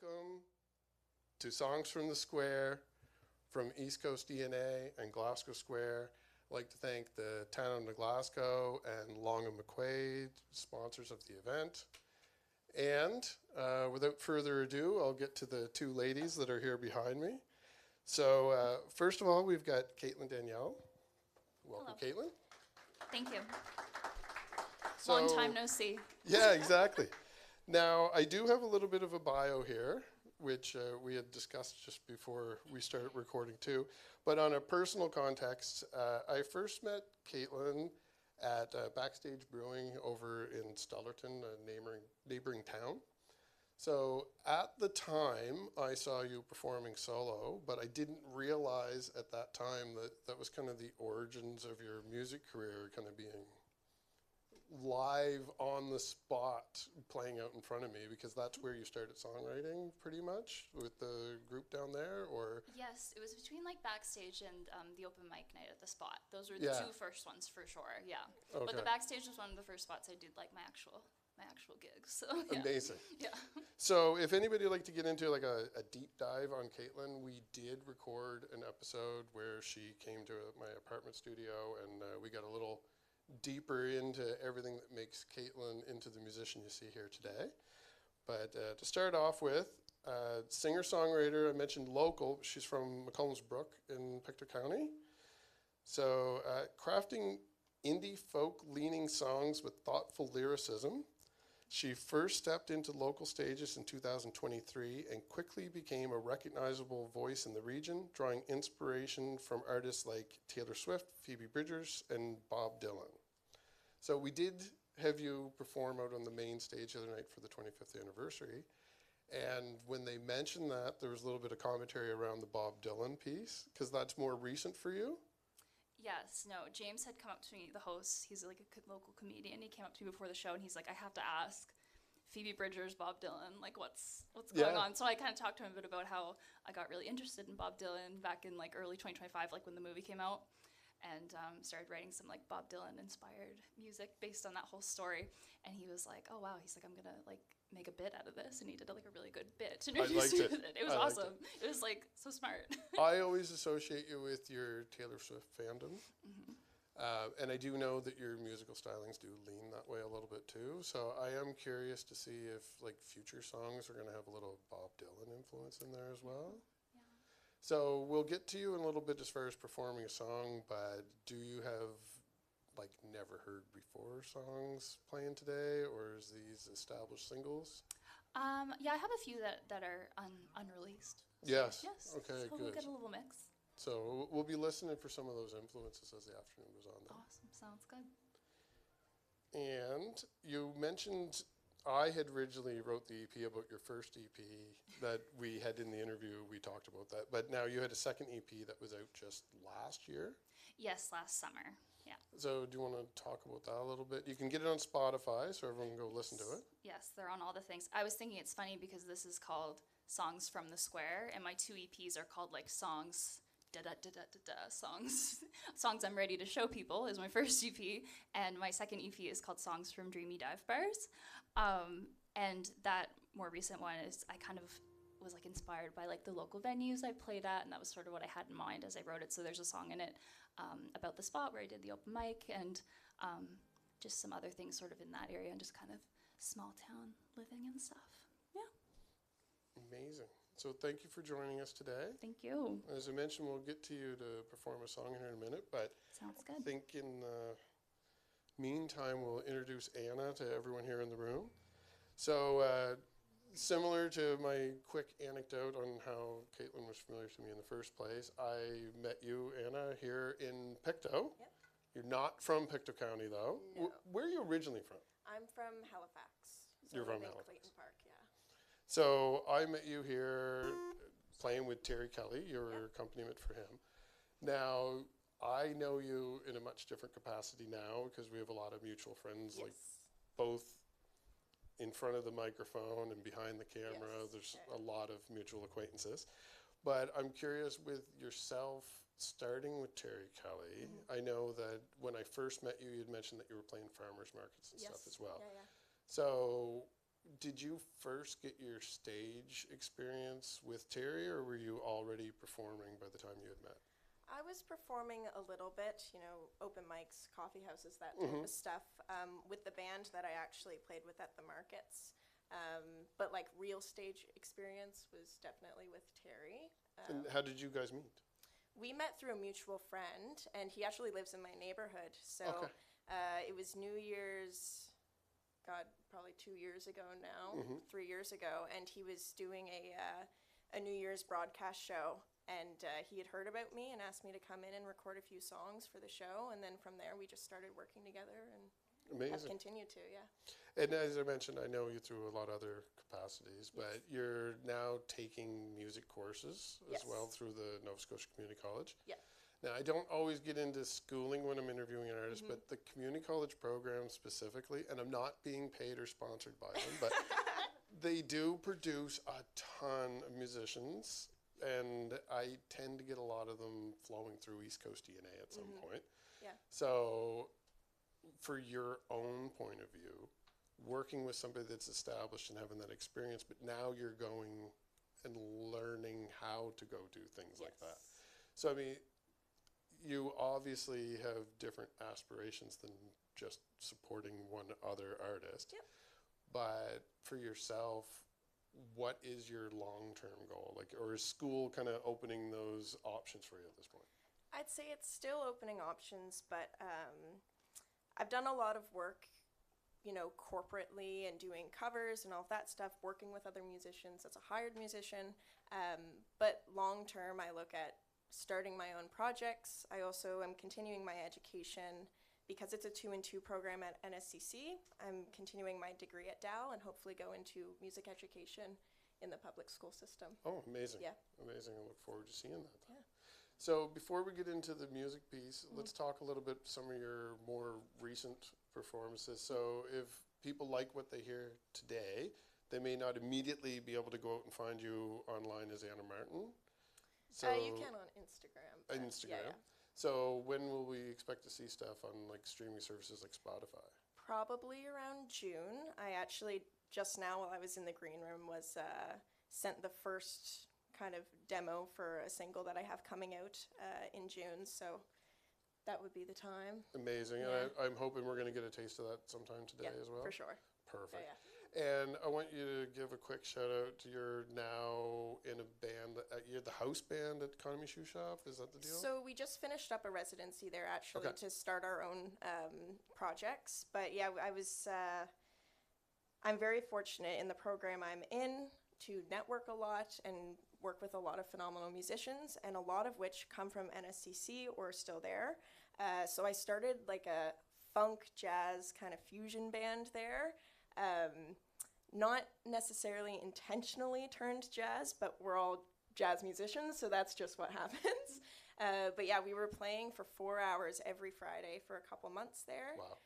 Welcome to Songs from the Square from East Coast DNA and Glasgow Square. I'd like to thank the Town of Glasgow and Long and McQuaid, sponsors of the event. And without further ado, I'll get to the two ladies that are here behind me. So first of all, we've got Katelyn Danielle. Welcome, Hello. Katelyn. Thank you. So, long time no see. Yeah, exactly. Now, I do have a little bit of a bio here, which we had discussed just before we started recording too. But on a personal context, I first met Katelyn at Backstage Brewing over in Stellarton, a neighboring town. So at the time, I saw you performing solo, but I didn't realize at that time that that was kind of the origins of your music career, kind of being live on the spot playing out in front of me, because that's where you started songwriting pretty much with the group down there, or? Yes, it was between like Backstage and the open mic night at the spot. Those were the two first ones for sure, yeah. Okay. But the Backstage was one of the first spots I did like my actual gigs. So yeah. Amazing. Yeah. So if anybody would like to get into like a deep dive on Katelyn, we did record an episode where she came to my apartment studio, and we got a little deeper into everything that makes Katelyn into the musician you see here today. But to start off with, singer-songwriter, I mentioned local. She's from McCollum's Brook in Pictou County. So crafting indie folk leaning songs with thoughtful lyricism. She first stepped into local stages in 2023 and quickly became a recognizable voice in the region, drawing inspiration from artists like Taylor Swift, Phoebe Bridgers, and Bob Dylan. So we did have you perform out on the main stage the other night for the 25th anniversary. And when they mentioned that, there was a little bit of commentary around the Bob Dylan piece, because that's more recent for you. Yes, no, James had come up to me, the host, he's like a local comedian, he came up to me before the show and he's like, I have to ask Phoebe Bridgers, Bob Dylan, like what's going on? So I kind of talked to him a bit about how I got really interested in Bob Dylan back in like early 2025, like when the movie came out, and started writing some like Bob Dylan inspired music based on that whole story. And he was like, oh wow, he's like, I'm gonna like make a bit out of this, and he did like a really good bit to introduce me with it. It was awesome. It was like so smart. I always associate you with your Taylor Swift fandom. Mm-hmm. And I do know that your musical stylings do lean that way a little bit too. So I am curious to see if like future songs are going to have a little Bob Dylan influence in there as well. Yeah. So we'll get to you in a little bit as far as performing a song, but do you have like never heard before songs playing today, or is these established singles? Yeah, I have a few that are unreleased. So Yes. Yes. Okay, so good. We'll get a little mix. So we'll be listening for some of those influences as the afternoon goes on. Then. Awesome. Sounds good. And you mentioned I had originally wrote the EP about your first EP that we had in the interview. We talked about that. But now you had a second EP that was out just last year? Yes, last summer. Yeah. So do you want to talk about that a little bit? You can get it on Spotify so everyone can go listen to it. Yes, they're on all the things. I was thinking it's funny because this is called Songs from the Square, and my two EPs are called like Songs Songs I'm Ready to Show People is my first EP, and my second EP is called Songs from Dreamy Dive Bars. And that more recent one is I kind of was like inspired by like the local venues I played at, and that was sort of what I had in mind as I wrote it. So there's a song in it about the spot where I did the open mic, and just some other things sort of in that area, and just kind of small town living and stuff. Yeah. Amazing. So thank you for joining us today. Thank you. As I mentioned, we'll get to you to perform a song here in a minute, but Sounds good. I think in the meantime, we'll introduce Anna to everyone here in the room. So similar to my quick anecdote on how Katelyn was familiar to me in the first place, I met you, Anna, here in Pictou. Yep. You're not from Pictou County, though. No. Where are you originally from? I'm from Halifax. So You're from I live in Halifax. Clayton Park, yeah. So I met you here playing with Terry Kelly, your accompaniment for him. Now, I know you in a much different capacity now because we have a lot of mutual friends, Yes. like both in front of the microphone and behind the camera. Yes, There's okay. a lot of mutual acquaintances. But I'm curious with yourself, starting with Terry Kelly. I know that when I first met you, you'd mentioned that you were playing farmers markets and stuff as well. Yeah, yeah. So did you first get your stage experience with Terry, or were you already performing by the time you had met? I was performing a little bit, open mics, coffee houses, that type of stuff, with the band that I actually played with at the markets. But like real stage experience was definitely with Terry. And how did you guys meet? We met through a mutual friend, and he actually lives in my neighborhood. So Okay. it was New Year's, probably 2 years ago now, 3 years ago, and he was doing a New Year's broadcast show, and he had heard about me and asked me to come in and record a few songs for the show, and then from there we just started working together and have Amazing. continued to, yeah. And as I mentioned, I know you through a lot of other capacities, but you're now taking music courses as Yes. well through the Nova Scotia Community College. Yeah. Now, I don't always get into schooling when I'm interviewing an artist, but the community college program specifically, and I'm not being paid or sponsored by them, but they do produce a ton of musicians, and I tend to get a lot of them flowing through East Coast DNA at some point. Yeah. So, for your own point of view, working with somebody that's established and having that experience, but now you're going and learning how to go do things like that. So, I mean, you obviously have different aspirations than just supporting one other artist. Yep. But for yourself, what is your long-term goal? Like, or is school kind of opening those options for you at this point? I'd say it's still opening options, but I've done a lot of work, corporately and doing covers and all of that stuff, working with other musicians as a hired musician. But long term, I look at starting my own projects. I also am continuing my education because it's a 2-in-2 program at NSCC. I'm continuing my degree at Dow and hopefully go into music education in the public school system. Oh, amazing. Yeah. Amazing. I look forward to seeing that. Yeah. So before we get into the music piece, let's talk a little bit some of your more recent performances. So if people like what they hear today, they may not immediately be able to go out and find you online as Anna Martin. So You can on Instagram. but Instagram. Yeah. So when will we expect to see stuff on like streaming services like Spotify? Probably around June. I actually, just now while I was in the green room, was sent the first kind of demo for a single that I have coming out in June. So that would be the time. Amazing. Yeah. And I'm hoping we're going to get a taste of that sometime today as well. For sure. Perfect. Yeah. And I want you to give a quick shout out to you're now in a band, you're the house band at Economy Shoe Shop, is that the deal? So we just finished up a residency there actually Okay. to start our own projects. But yeah, I'm very fortunate in the program I'm in to network a lot and work with a lot of phenomenal musicians, and a lot of which come from NSCC or still there. So I started like a funk jazz kind of fusion band there. Not necessarily intentionally turned jazz, but we're all jazz musicians, so that's just what happens. But yeah, we were playing for 4 hours every Friday for a couple months there. Wow.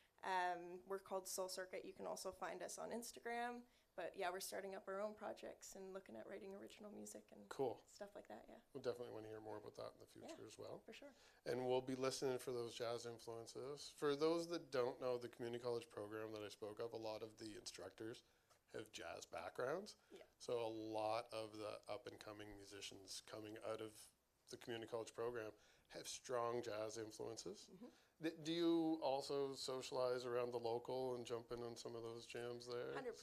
We're called Soul Circuit. You can also find us on Instagram. But yeah, we're starting up our own projects and looking at writing original music and Cool. stuff like that, yeah. We'll definitely want to hear more about that in the future as well. For sure. And we'll be listening for those jazz influences. For those that don't know the community college program that I spoke of, a lot of the instructors have jazz backgrounds. Yeah. So a lot of the up-and-coming musicians coming out of the community college program have strong jazz influences. Do you also socialize around the local and jump in on some of those jams there? 100%.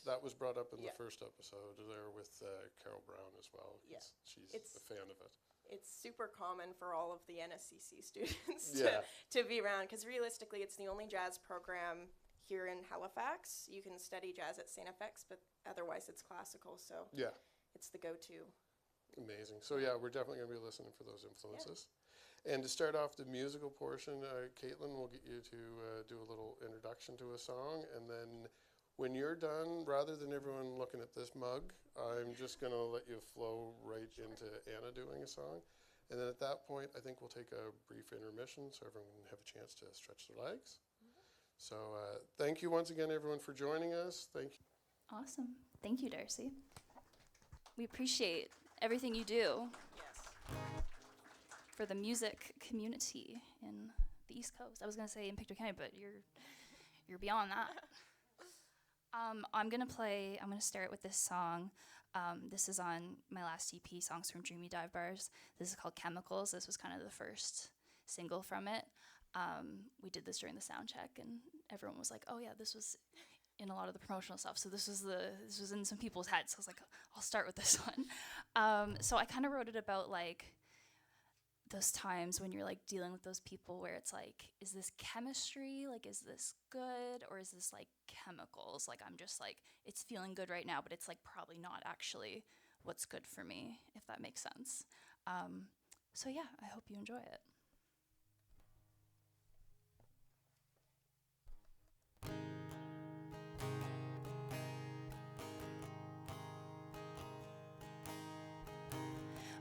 That was brought up in Yeah. the first episode there with Carol Brown as well. Yeah. She's It's- a fan of it. It's super common for all of the NSCC students Yeah. to be around, because realistically it's the only jazz program here in Halifax. You can study jazz at St. FX, but otherwise it's classical, so Yeah. it's the go-to. Amazing. So yeah, we're definitely going to be listening for those influences. And to start off the musical portion, Katelyn will get you to do a little introduction to a song, and then when you're done, rather than everyone looking at this mug, I'm just going to let you flow right into Anna doing a song. And then at that point, I think we'll take a brief intermission so everyone can have a chance to stretch their legs. So thank you once again, everyone, for joining us. Thank you. Awesome. Thank you, Darcy. We appreciate everything you do Yes. for the music community in the East Coast. I was going to say in Pictou County, but you're beyond that. I'm gonna start with this song. This is on my last EP, Songs from Dreamy Dive Bars. This is called Chemicals. This was kind of the first single from it. We did this during the sound check, and everyone was like, "Oh yeah, this was in a lot of the promotional stuff." So this was in some people's heads. So I was like, "I'll start with this one." So I kind of wrote it about like those times when you're like dealing with those people where it's like, is this chemistry? Like, is this good? Or is this like chemicals? Like, I'm just like, it's feeling good right now, but it's like probably not actually what's good for me, if that makes sense. So yeah, I hope you enjoy it.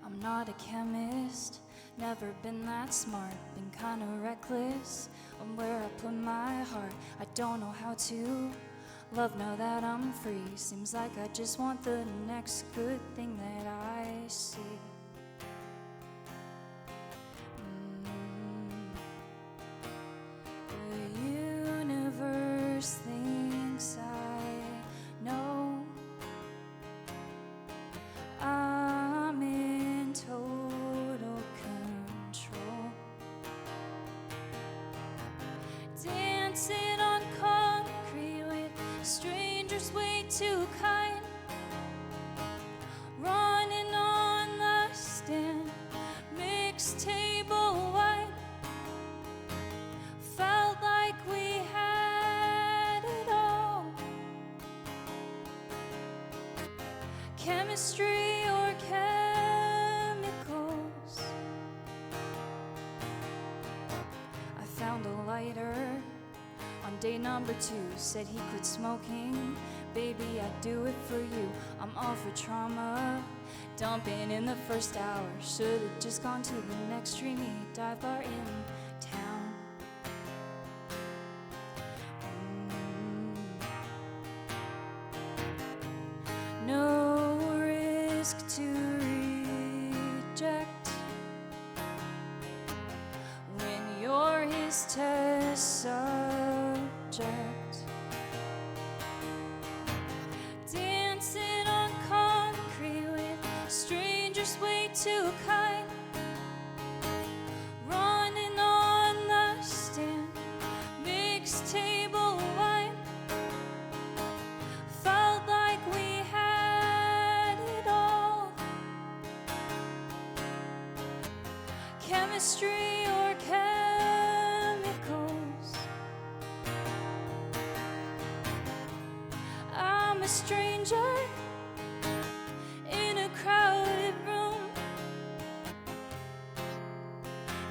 I'm not a chemist, never been that smart, been kinda reckless on where I put my heart. I don't know how to love now that I'm free. Seems like I just want the next good thing that I see. The universe thinks I know I'm in total control. Dancing on concrete with strangers way too kind. Running on the stand, mixed table wine. Felt like we had it all. Chemistry or chemicals. I found a lighter on day number 2. Said he quit smoking. Baby, I'd do it for you. I'm all for trauma. Dumping in the first hour. Should've just gone to the next Dreamy dive bar in town. No risk to reject when you're his test subject. Dancing on concrete with strangers way too kind. Running on the stand, mixed table wine. Felt like we had it all. Chemistry or chemicals. I'm a stranger in a crowded room,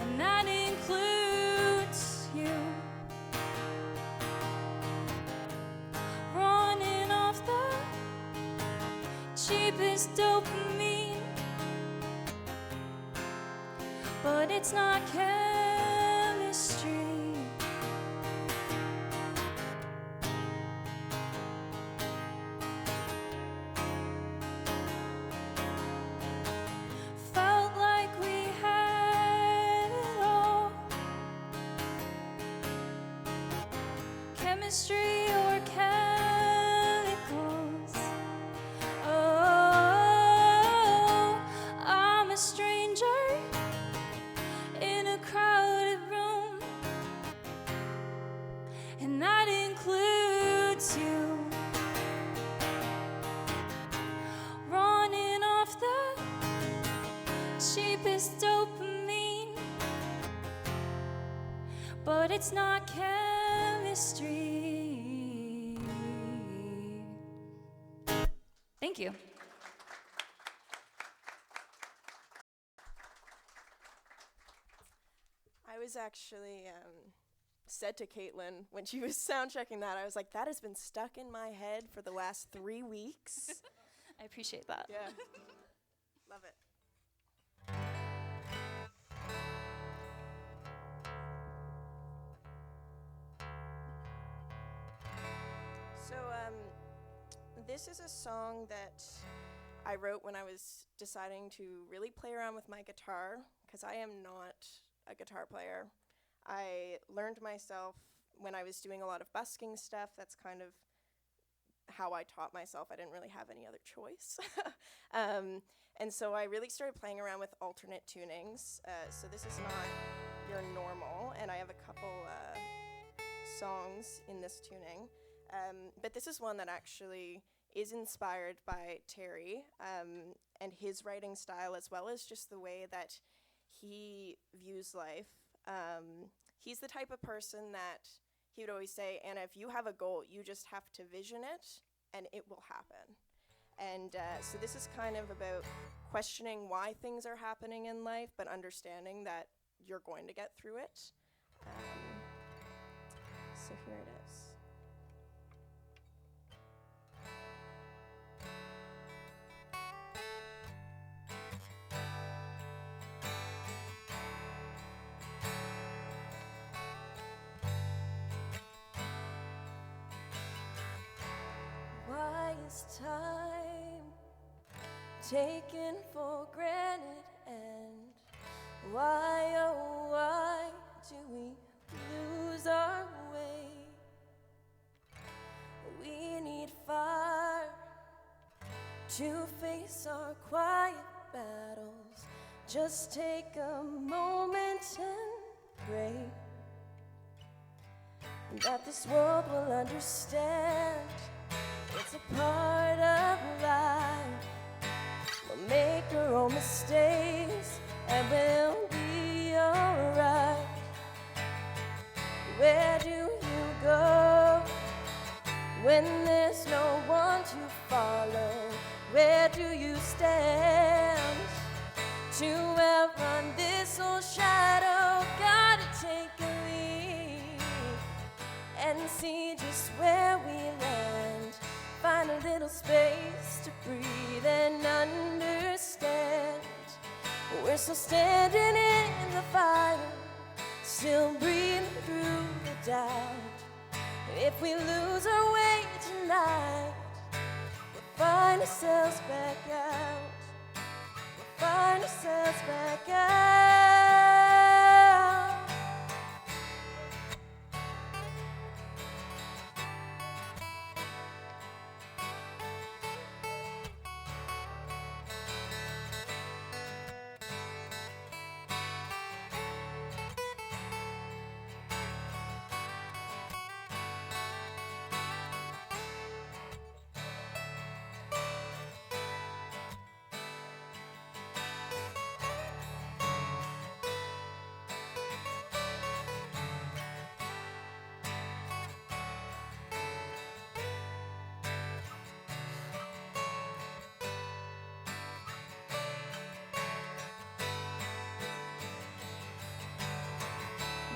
and that includes you. Running off the cheapest dopamine, but it's not chemistry. Felt like we had it all. Chemistry or chemicals. Oh, I'm a stranger in a crowded room, and that includes you. Running off the cheapest dopamine, but it's not chemistry. Thank you. I was actually said to Katelyn when she was sound checking that, I was like, that has been stuck in my head for the last 3 weeks. I appreciate that. Yeah. Love it. So, this is a song that I wrote when I was deciding to really play around with my guitar, because I am not a guitar player. I learned myself when I was doing a lot of busking stuff. That's kind of how I taught myself. I didn't really have any other choice. And so I really started playing around with alternate tunings. So this is not your normal, and I have a couple songs in this tuning. But this is one that actually is inspired by Terry and his writing style, as well as just the way that he views life. He's the type of person that he would always say, Anna, if you have a goal, you just have to vision it and it will happen. And so this is kind of about questioning why things are happening in life, but understanding that you're going to get through it. So here it is. Why is time taken for granted, and why, oh why do we lose our way? We need fire to face our quiet battles. Just take a moment and pray that this world will understand it's a part of life. We'll make our own mistakes and we'll be alright. Where do you go when there's no one to follow? Where do you stand to outrun this old shadow? Gotta take a leap and see just where we land. Find a little space to breathe and understand. We're still standing in the fire, still breathing through the doubt. If we lose our way tonight, we'll find ourselves back out. We'll find ourselves back out.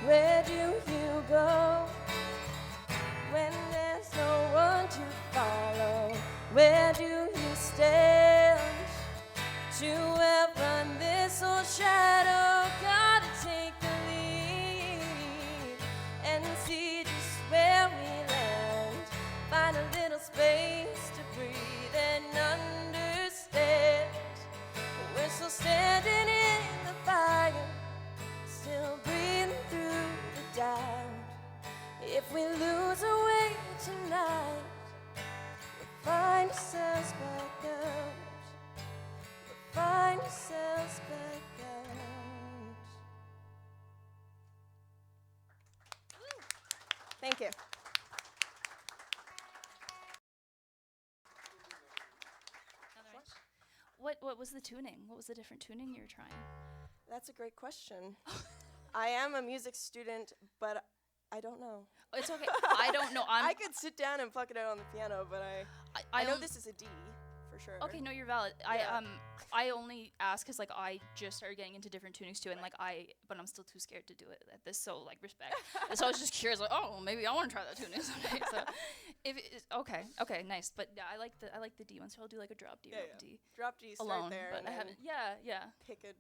Where do you go when there's no one to follow? Where do you stand to outrun this old shadow? Gotta take the lead and see just where we land. Find a little space to breathe and understand. We're still standing in the fire, still breathing through the doubt. If we lose our way tonight, we'll find ourselves back out. We'll find ourselves back out. Thank you. What was the tuning? What was the different tuning you were trying? That's a great question. I am a music student, but I don't know. It's okay. I don't know. I could sit down and pluck it out on the piano, but I know this is a D for sure. Okay, no, you're valid. Yeah. I only ask because like I just started getting into different tunings too, and like but I'm still too scared to do it at this. So like respect. And so I was just curious, like, oh, maybe I want to try that tuning someday. So if it's okay, nice. But yeah, I like the D one, so I'll do like a drop D, D. Drop D, start alone, there, but and I then haven't. Yeah. pick a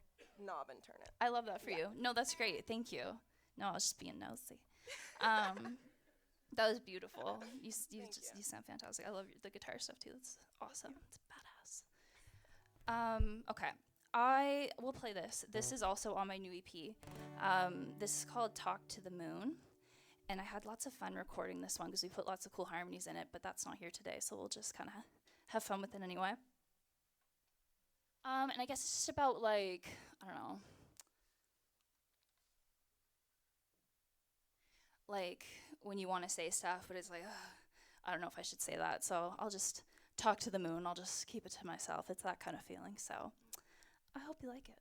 knob and turn it. I love that for you. No, that's great. Thank you. No, I was just being nosy. That was beautiful. You sound fantastic. I love the guitar stuff too. That's awesome. It's badass. Okay, I will play this. This is also on my new EP. This is called "Talk to the Moon," And I had lots of fun recording this one because we put lots of cool harmonies in it, but that's not here today, so we'll just kind of have fun with it anyway. And I guess it's just about, like, I don't know, like when you want to say stuff, but it's like, I don't know if I should say that, so I'll just talk to the moon. I'll just keep it to myself. It's that kind of feeling, so I hope you like it.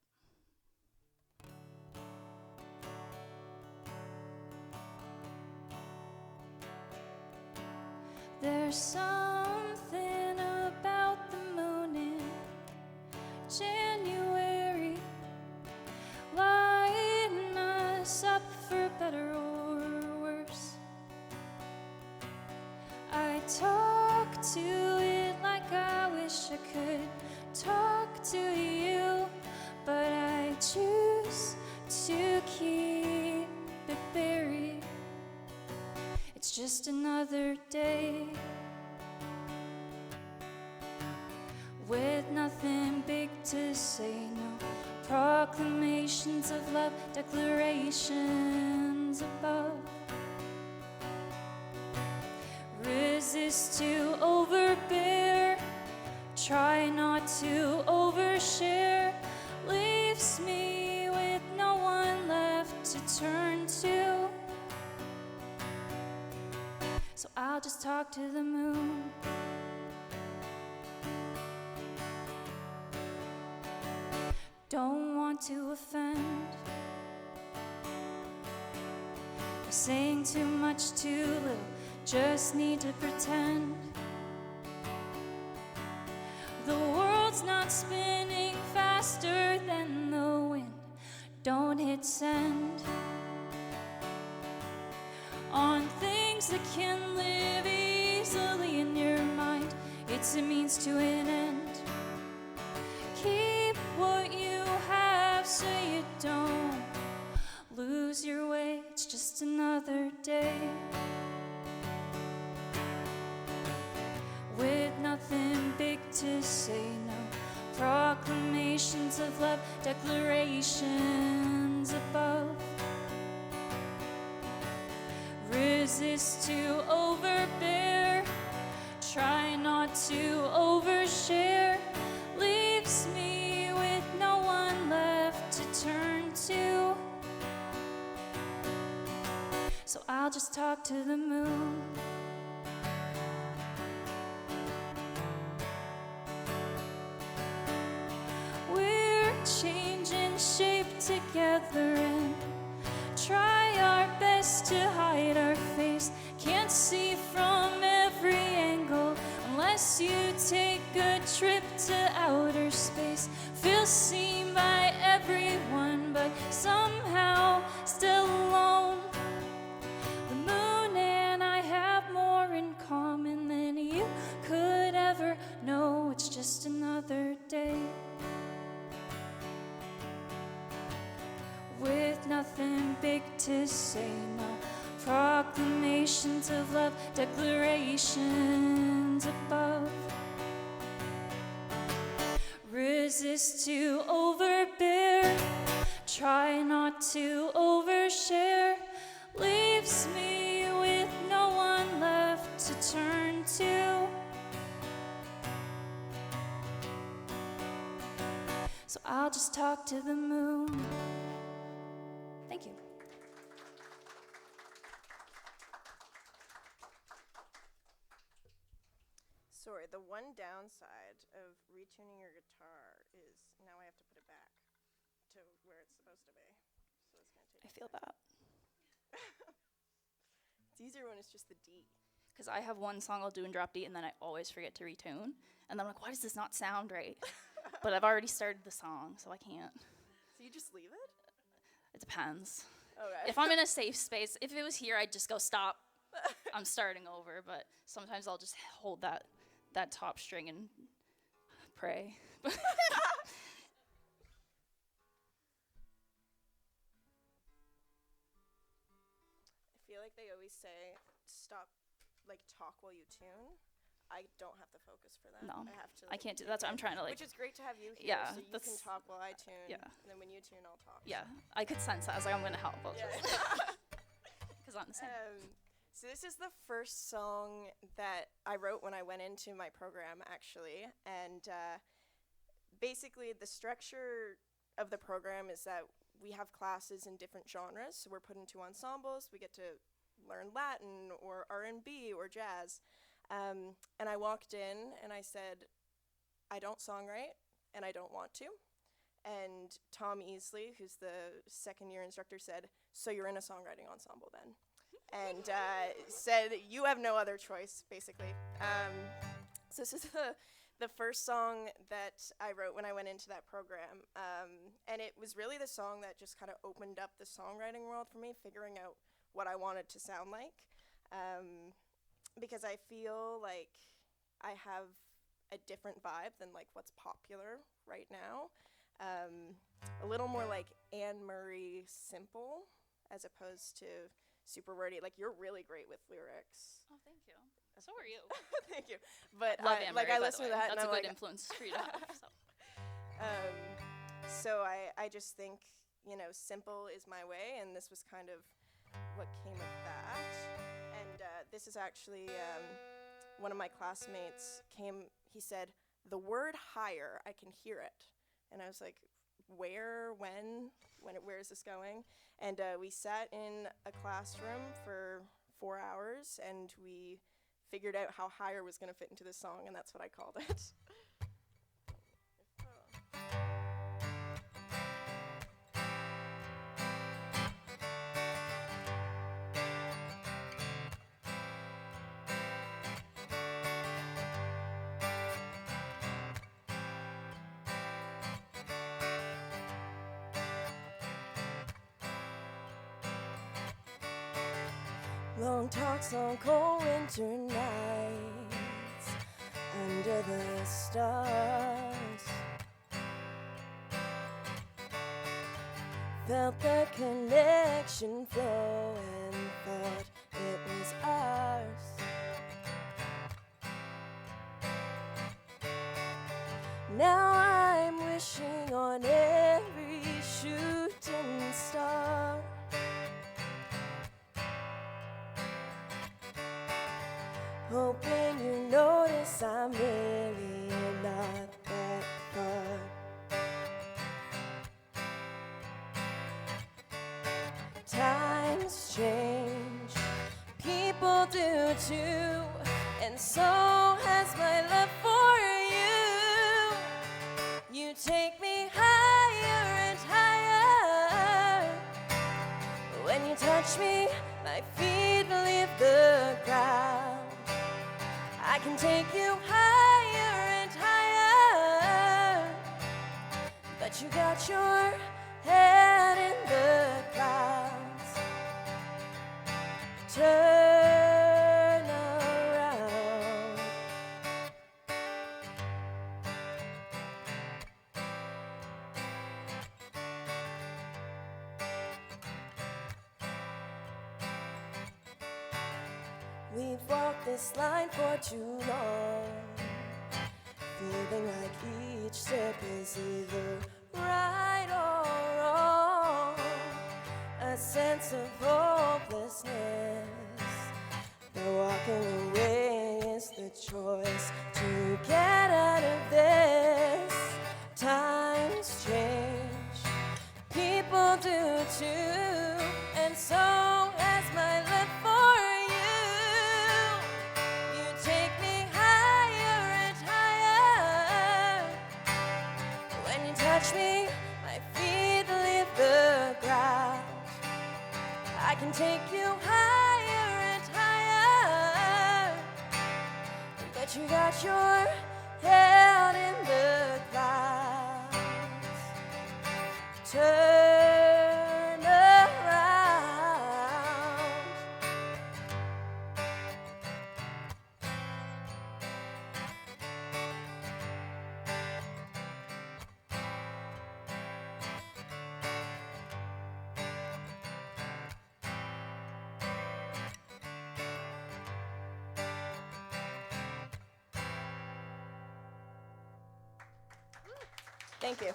There's something about the moon in January, lighting us up for better or worse. I talk to it like I wish I could talk to you, but I choose to keep it buried. It's just another day with nothing big to say, no proclamations of love, declarations above. Resist to overbear, try not to overshare, leaves me with no one left to turn to. So I'll just talk to the moon. Don't want to offend, saying too much, too little, just need to pretend. The world's not spinning faster than the wind. Don't hit send on things that can live easily in your mind. It's a means to an end. Keep what you have so you don't lose your way. It's just another day with nothing big to say, no proclamations of love, declarations above. Resist to overbear, try not to overshare, leaves me with no one left to turn to. So I'll just talk to the moon. We're changing shape together and try our best to hide our face. Can't see from every angle unless you take a trip to outer space. Feel seen by everyone, but somehow still alone. The moon and I have more in common than you could ever know. It's just another day with nothing big to say, no proclamations of love, declarations above. Resist to overbear, try not to overshare, leaves me with no one left to turn to. So I'll just talk to the moon. Thank you. Sorry, the one downside of retuning your guitar is now I have to put it back to where it's supposed to be. So it's going to take I feel bad. It's easier when it's just the D. Because I have one song I'll do in drop D, and then I always forget to retune. And then I'm like, why does this not sound right? But I've already started the song, so I can't. So you just leave it? It depends. Okay. If I'm in a safe space, if it was here, I'd just go, stop. I'm starting over. But sometimes I'll just hold that top string and pray. I feel like they always say stop, like talk while you tune. I don't have the focus for that. No, I have to. I can't do. That's what I'm trying to like. Which is great to have you here. Yeah, So you can talk while I tune. Yeah. And then when you tune, I'll talk. Yeah, I could sense that. I was like, I'm gonna help. Because is on the same. So this is the first song that I wrote when I went into my program, actually. And basically, the structure of the program is that we have classes in different genres. So we're put into ensembles. We get to learn Latin or R&B or jazz. And I walked in and I said, I don't songwrite and I don't want to. And Tom Easley, who's the second-year instructor, said, so you're in a songwriting ensemble then. And said, you have no other choice, basically. So this is the first song that I wrote when I went into that program. And it was really the song that just kind of opened up the songwriting world for me, figuring out what I wanted to sound like. Because I feel like I have a different vibe than like what's popular right now. A little more like Anne Murray simple as opposed to super wordy. Like, you're really great with lyrics. Oh, thank you. So are you. Thank you. But Love Anne Murray, I by listen the to way. that That's and a I'm good like, influence for you to have. So. So I just think, you know, simple is my way, and this was kind of what came of that. And this is actually one of my classmates he said, the word higher, I can hear it. And I was like, where, where is this going? And we sat in a classroom for 4 hours, and we figured out how higher was going to fit into this song, and that's what I called it. Long talks on cold winter nights under the stars. Felt the connection flow and thought it was ours. Now I'm wishing on every shooting star. Hoping you notice I'm really not that far. Times change, people do too, and so has my love for you. You take me higher and higher. When you touch me, my feet leave the ground. I can take you higher and higher, but you got your head in the clouds. Turn around. We've walked this line for too long, feeling like each step is either right or wrong. A sense of hopelessness, that walking away is the choice to get out of this. Times change, people do too, and so has my love for you. You take me higher and higher. When you touch me, my feet leave the ground. I can take you higher and higher, but you got your head in the clouds. Turn around. Thank you.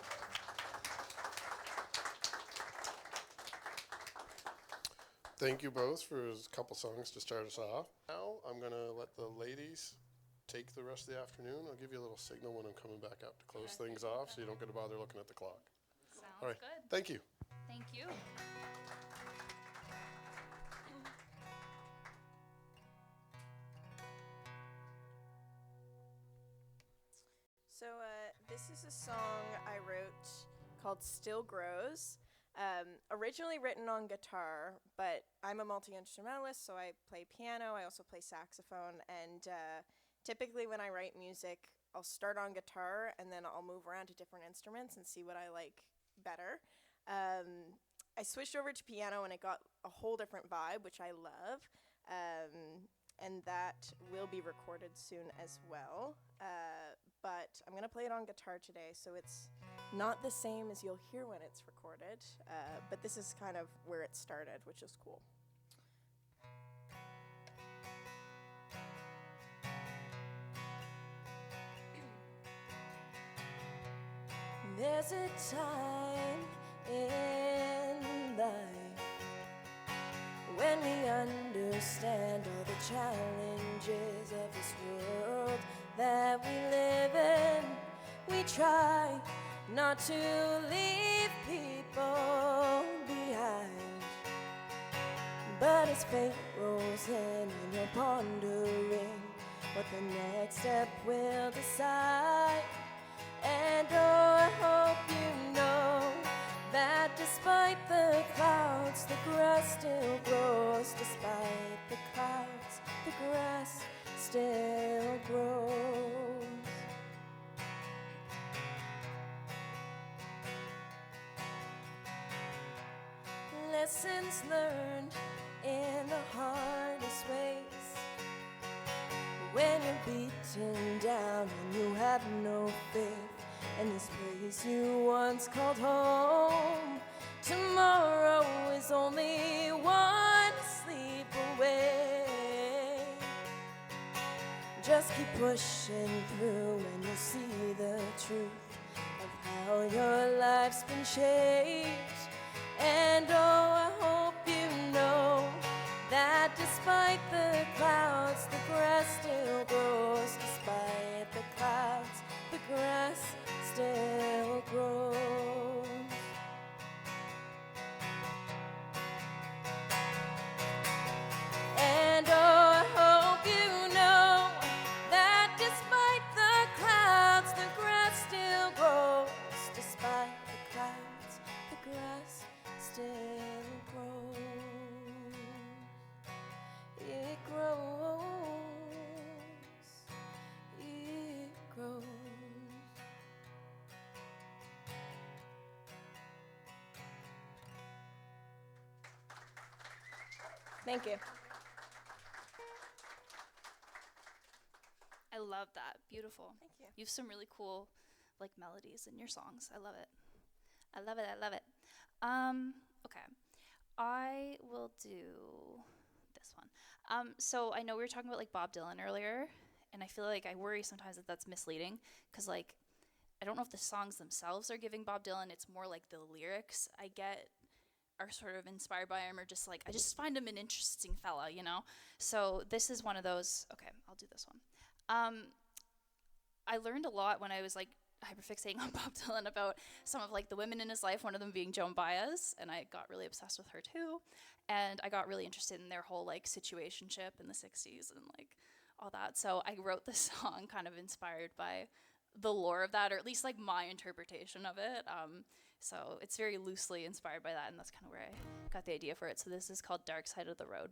Thank you both for a couple songs to start us off. Now I'm going to let the ladies take the rest of the afternoon. I'll give you a little signal when I'm coming back up to close things off so you don't get to bother looking at the clock. Sounds All right. good. Thank you. Thank you. So this is a song I wrote called Still Grows. Originally written on guitar, but I'm a multi-instrumentalist, so I play piano, I also play saxophone, and typically when I write music, I'll start on guitar, and then I'll move around to different instruments and see what I like better. I switched over to piano, and it got a whole different vibe, which I love, and that will be recorded soon as well. But I'm going to play it on guitar today, so it's not the same as you'll hear when it's recorded, but this is kind of where it started, which is cool. There's a time in life when we understand all the challenges of this world that we live in. We try not to leave people behind, but as fate rolls in and you're pondering what the next step will decide. And oh, I hope you know that despite the clouds, the grass still grows. Despite the clouds, the grass still grows. Lessons learned in the hardest ways. When you're beaten down and you have no faith in this place you once called home, tomorrow is only one sleep away. Just keep pushing through and you'll see the truth of how your life's been shaped. And oh, I hope you know that despite the clouds, the grass still grows. Despite the clouds, the grass still grows. And oh, I hope you know that despite the clouds, the grass still grows. Despite the clouds, the grass still grows. It grows. It grows. Thank you. I love that. Beautiful. Thank you. You have some really cool, like, melodies in your songs. I love it. I love it. I love it. Okay. I will do this one. So I know we were talking about, like, Bob Dylan earlier, and I feel like I worry sometimes that that's misleading, because, like, I don't know if the songs themselves are giving Bob Dylan. It's more like the lyrics I get are sort of inspired by him, or just like, I just find him an interesting fella, you know? So this is one of those. Okay, I'll do this one. I learned a lot when I was, like, hyperfixating on Bob Dylan about some of, like, the women in his life, one of them being Joan Baez, and I got really obsessed with her too. And I got really interested in their whole, like, situationship in the 60s and, like, all that. So I wrote this song kind of inspired by the lore of that, or at least, like, my interpretation of it. So it's very loosely inspired by that, and that's kind of where I got the idea for it. So this is called Dark Side of the Road.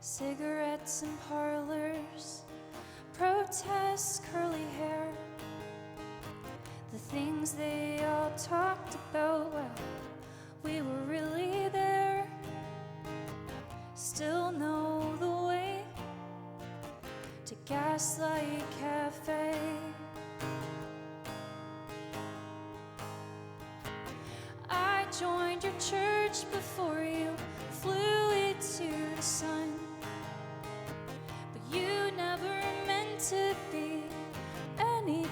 Cigarettes in parlors, protests, curly hair, the things they all talked about, well, we were really there. Still know the way to Gaslight Cafe. I joined your church before you flew into the sun, but you never meant to be any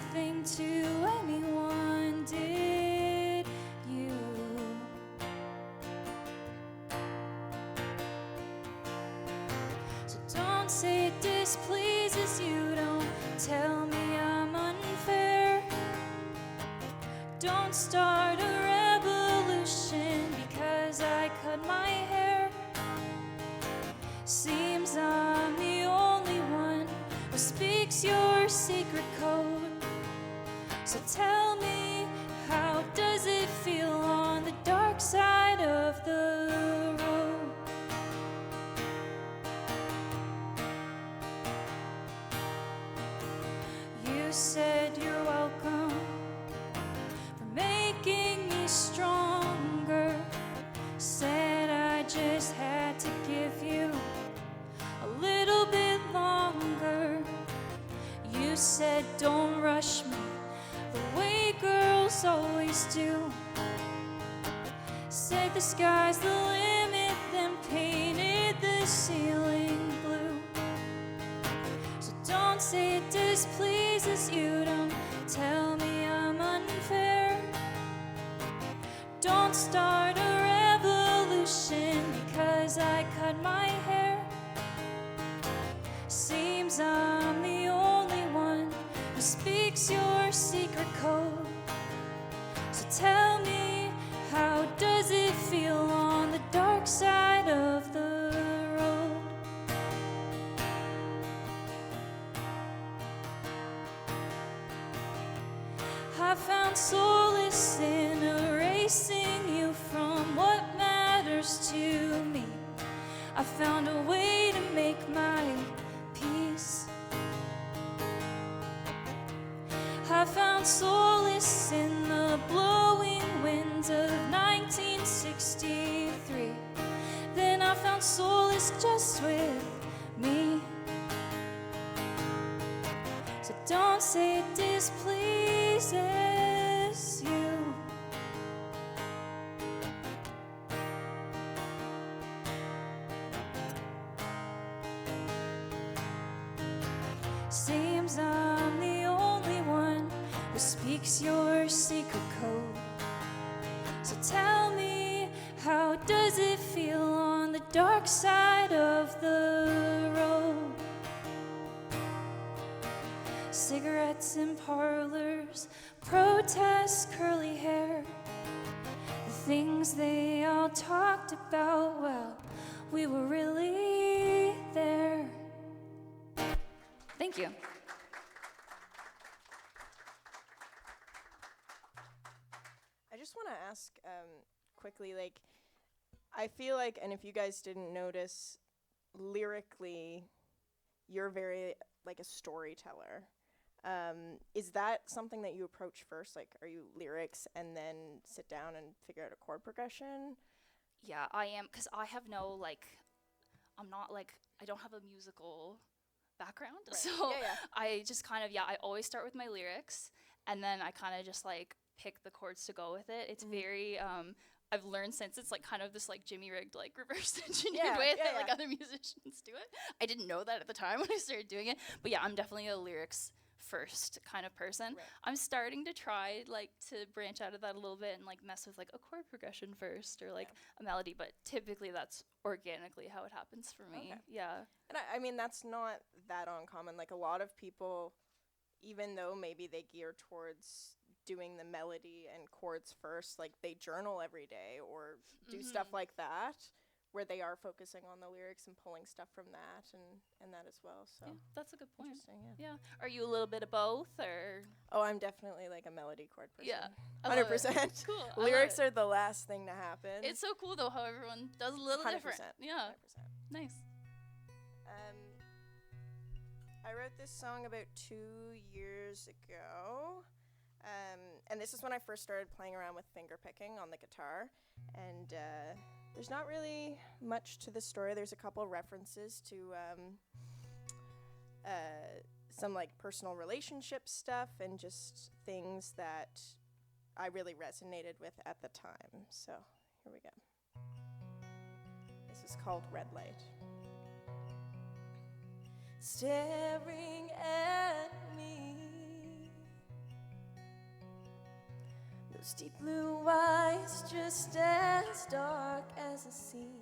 say it displeases you. Don't tell me I'm unfair. Don't start a revolution because I cut my hair. Seems I'm the only one who speaks your secret code. So tell me, how does it feel on the dark side of the road? You said you're welcome for making me stronger. Said I just had to give you a little bit longer. You said don't rush me the way girls always do. Said the sky's the limit, then painted the ceiling blue. So don't say it displeases you. Don't tell me I'm unfair. Don't start a revolution because I cut my hair. Seems I'm the only one who speaks your secret code. So tell me, how does it feel on the dark side of the road? I found solace in erasing you from what matters to me. I found a way to make my peace. I found solace in the blowing winds of 1963. Then I found solace just with me. So don't say it displeases you. Seems I'm the only one who speaks your secret code. So tell me, how does it feel on the dark side of the road? Cigarettes in parlors, protests, curly hair. The things they all talked about, well, we were really there. Thank you. I just want to ask quickly, like, I feel like, and if you guys didn't notice, lyrically, you're very, like, a storyteller. Is that something that you approach first? Like, are you lyrics and then sit down and figure out a chord progression? Yeah, I am, because I have no, like, I'm not, like, I don't have a musical background. Right. So Yeah. I just kind of, I always start with my lyrics, and then I kind of just, like, pick the chords to go with it. It's very, I've learned since it's, like, kind of this, like, Jimmy rigged, like, reverse engineered way that, like, other musicians do it. I didn't know that at the time when I started doing it. But, yeah, I'm definitely a lyrics first kind of person. Right. I'm starting to try, like, to branch out of that a little bit and, like, mess with, like, a chord progression first or, like, a melody. But typically that's organically how it happens for me. Okay. Yeah. And I mean, that's not that uncommon. Like, a lot of people, even though maybe they gear towards doing the melody and chords first, like, they journal every day or do stuff like that, where they are focusing on the lyrics and pulling stuff from that and that as well. So Yeah, that's a good point. interesting, Yeah. Are you a little bit of both, or? Oh, I'm definitely like a melody chord person. Yeah. I love it. 100%. Cool. Lyrics are the last thing to happen. It's so cool though how everyone does a little 100%. different. Yeah. 100%. Nice. I wrote this song about 2 years ago. And this is when I first started playing around with finger picking on the guitar. And there's not really much to the story. There's a couple references to some like personal relationship stuff and just things that I really resonated with at the time. So here we go. This is called Red Light. Staring at me, those deep blue eyes just as dark as a sea,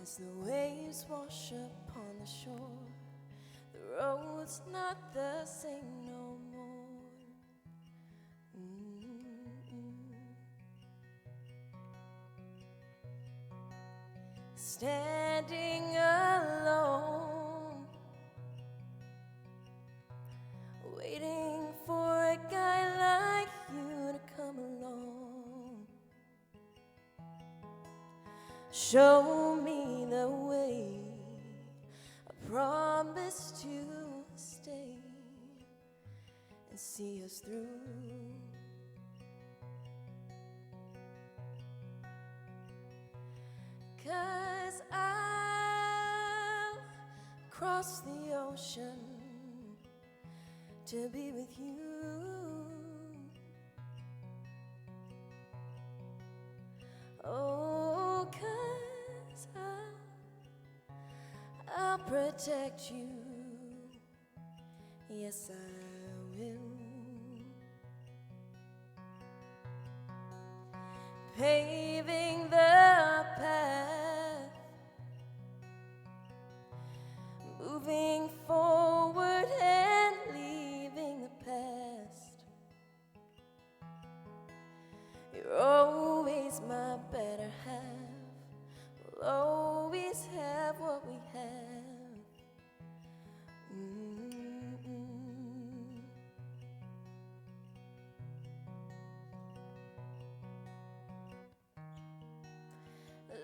As the waves wash upon the shore, the road's not the same no more. Standing alone, waiting for a guy like you to come along. Show me the way, I promise to stay and see us through. 'Cause I'll cross the ocean to be with you. Oh, 'cause I'll protect you. Yes, I will. Paving the path, moving forward and leaving the past. You're always my better half. We'll always have what we have.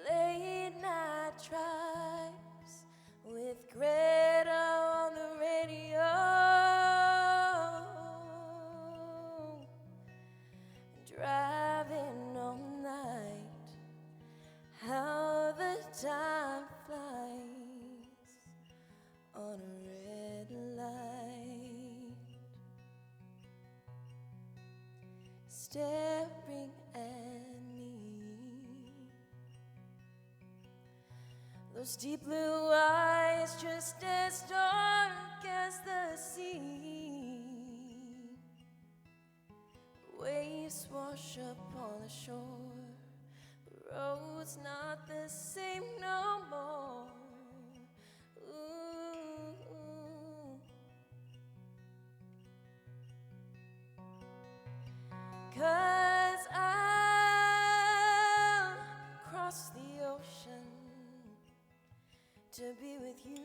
Late night drives with Greta on the radio, driving all night, how the time flies on a red light, staring at me. Those deep blue eyes just as dark as the sea. Waves wash upon the shore. The road's not the same no more. Ooh. 'Cause I'll cross the ocean to be with you.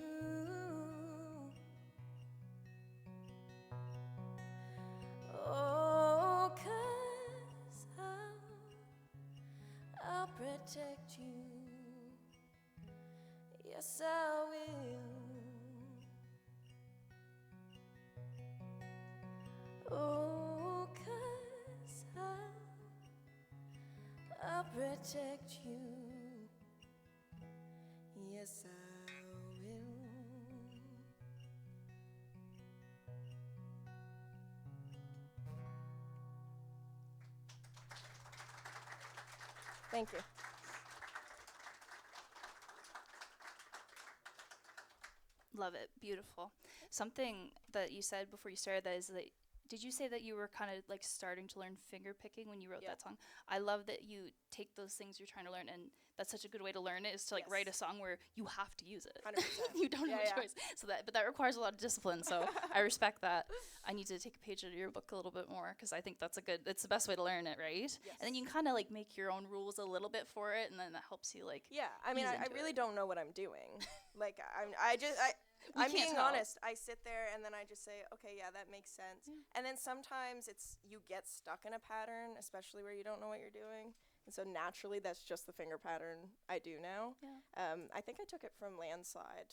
Oh, 'cause I'll protect you. Yes, I will. Oh, 'cause I'll protect you. Yes, I will. Thank you. Love it. Beautiful. Something that you said before you started that is that, did you say that you were kind of like starting to learn finger picking when you wrote that song? I love that you take those things you're trying to learn, and that's such a good way to learn it, is to like write a song where you have to use it. 100%. You don't have a choice. But that requires a lot of discipline. So I respect that. I need to take a page out of your book a little bit more, because I think it's the best way to learn it, right? Yes. And then you can kind of like make your own rules a little bit for it, and then that helps you like. Yeah, I mean, I really don't know what I'm doing. Like, I'm being honest. I sit there and then I just say, okay, yeah, that makes sense. Yeah. And then sometimes you get stuck in a pattern, especially where you don't know what you're doing. And so naturally, that's just the finger pattern I do now. Yeah. I think I took it from Landslide.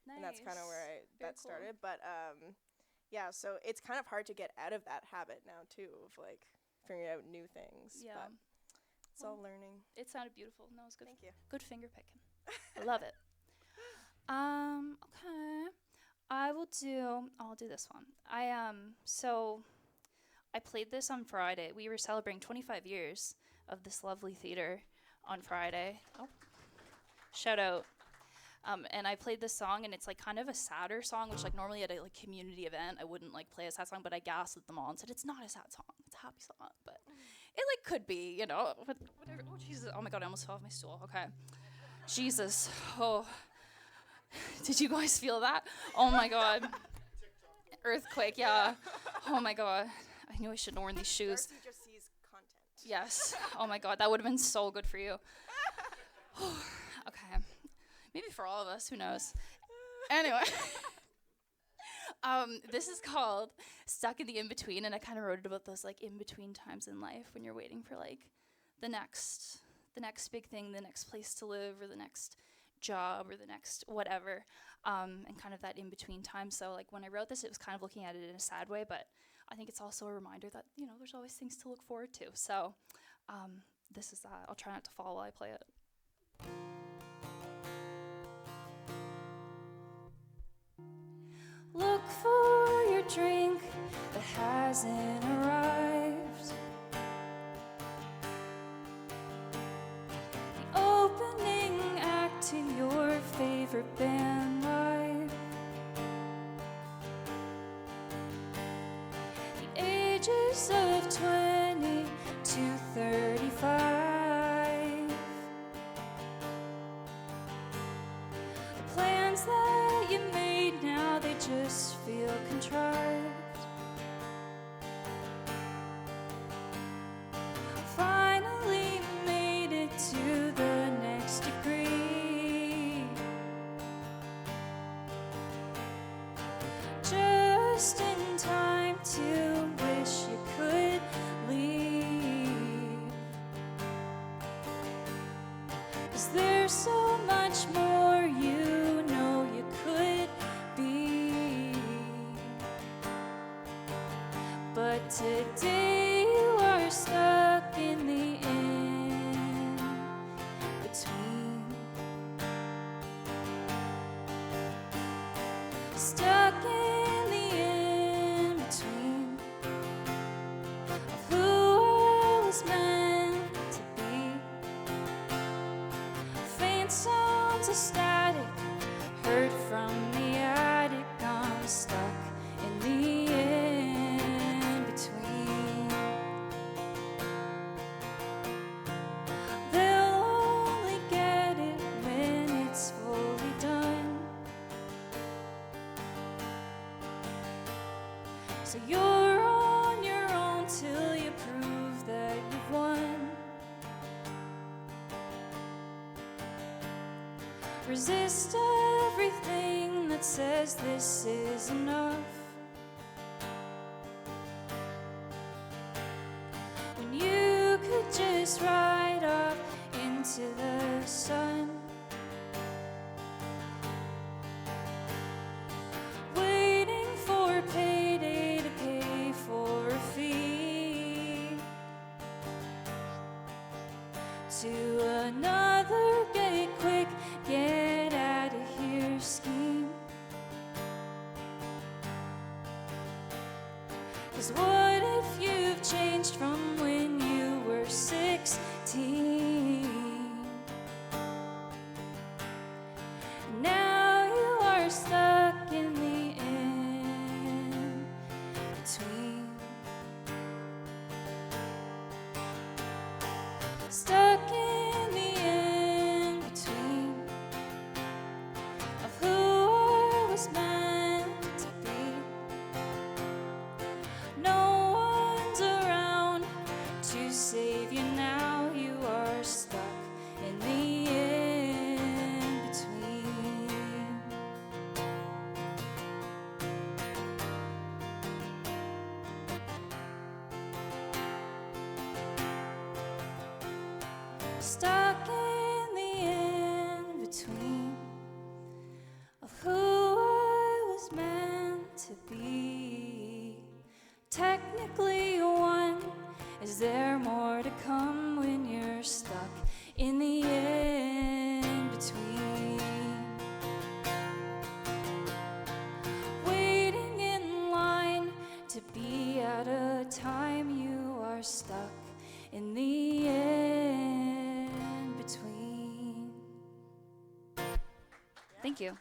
Nice. And that's kind of where that started. Cool. But yeah, so it's kind of hard to get out of that habit now too, of like figuring out new things. Yeah. But it's all learning. It sounded beautiful. No, it was good. Thank you. Good finger picking. I love it. Okay. I'll do this one. So I played this on Friday. We were celebrating 25 years of this lovely theater on Friday. Oh, shout out. And I played this song, and it's like kind of a sadder song, which like normally at a like community event I wouldn't like play a sad song, but I gaslit them all and said it's not a sad song, it's a happy song, but it like could be, you know, whatever. Oh Jesus! Oh my God! I almost fell off my stool. Okay. Jesus. Oh. Did you guys feel that? Oh my God. Earthquake, yeah. Oh my God. I knew I shouldn't have worn these shoes. Darcy just sees content. Yes. Oh my God, that would have been so good for you. Okay. Maybe for all of us, who knows? Anyway. This is called Stuck in the In-Between, and I kind of wrote it about those like in-between times in life when you're waiting for like the next big thing, the next place to live, or the next job, or the next whatever, and kind of that in-between time. So like when I wrote this, it was kind of looking at it in a sad way, but I think it's also a reminder that, you know, there's always things to look forward to. So this is that. I'll try not to fall while I play it. Look for your drink that hasn't arrived. The opening act to your favorite band live. The ages of 20 to 35. The plans that you made now, they just feel contrived. Finally made it to the next degree. Just in time to wish you could leave. 'Cause there's so much more you know you could be. But today you are stuck in the in-between. Stuck in the in-between of who I was meant to be. Faint sounds of static heard from the attic. I'm stuck in the in-between. They'll only get it when it's fully done. So you're on your own till you prove that you've won. Resist everything that says this is enough. When you could just ride off into the sun. Waiting for payday to pay for a fee. To another get quick, get out of here scheme. 'Cause what if you've changed from when you were 16? Now you are stuck in the in-between. Stuck in the in-between of who I was meant to be. No one's around to save you now. You are stuck in the in-between. Stuck in the in-between of who I was meant to be. Technically one, is there more to come when you're stuck in the in-between? Waiting in line to be out of time, you are stuck in the in-between. Thank you.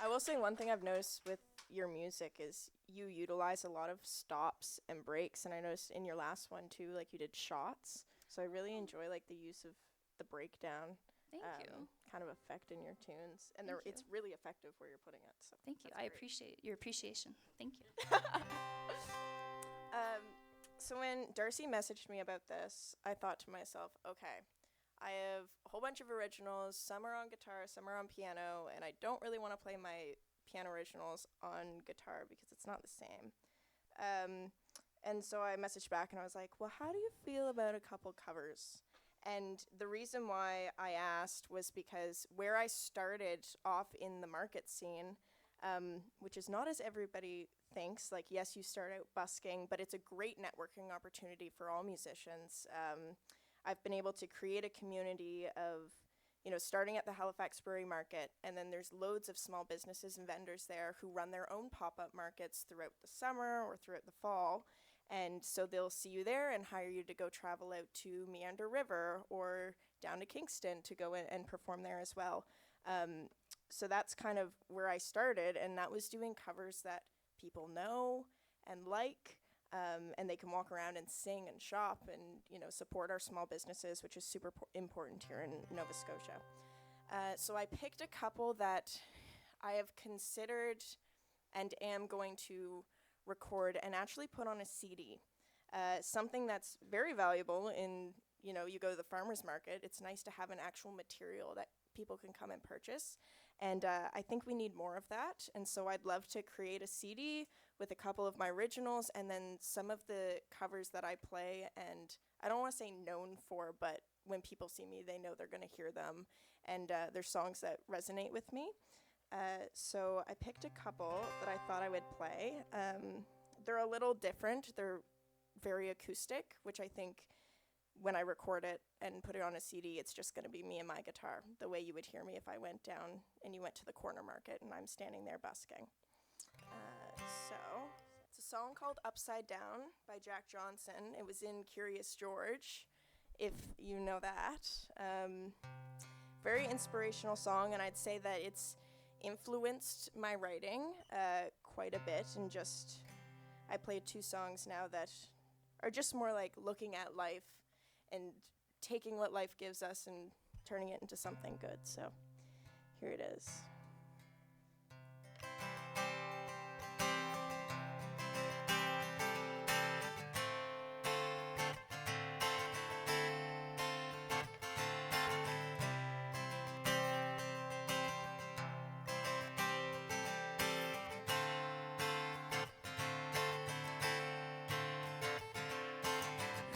I will say one thing I've noticed with your music is you utilize a lot of stops and breaks, and I noticed in your last one too, like you did shots. So I really enjoy like the use of the breakdown Thank you. kind of effect in your tunes, and Thank you. it's really effective where you're putting it. So Thank you. that's I great. appreciate your appreciation. Thank you. So when Darcy messaged me about this, I thought to myself, okay, I have a whole bunch of originals. Some are on guitar, some are on piano, and I don't really want to play my piano originals on guitar because it's not the same. And so I messaged back and I was like, well, how do you feel about a couple covers? And the reason why I asked was because where I started off in the market scene, which is not as everybody thinks, like, yes, you start out busking, but it's a great networking opportunity for all musicians. I've been able to create a community of, starting at the Halifax Brewery Market, and then there's loads of small businesses and vendors there who run their own pop-up markets throughout the summer or throughout the fall. And so they'll see you there and hire you to go travel out to Meander River or down to Kingston to go in and perform there as well. So that's kind of where I started, and that was doing covers that people know and like, and they can walk around and sing and shop and, support our small businesses, which is super important here in Nova Scotia. So I picked a couple that I have considered and am going to record and actually put on a CD. Something that's very valuable in, you go to the farmer's market. It's nice to have an actual material that people can come and purchase. And I think we need more of that. And so I'd love to create a CD with a couple of my originals and then some of the covers that I play. And I don't want to say known for, but when people see me, they know they're going to hear them. And they're songs that resonate with me. So I picked a couple that I thought I would play. They're a little different. They're very acoustic, which I think when I record it and put it on a CD, it's just going to be me and my guitar, the way you would hear me if I went down and you went to the corner market and I'm standing there busking. So it's a song called Upside Down by Jack Johnson. It was in Curious George, if you know that. Very inspirational song, and I'd say that it's influenced my writing quite a bit, and just I play 2 songs now that are just more like looking at life and taking what life gives us and turning it into something good. So here it is.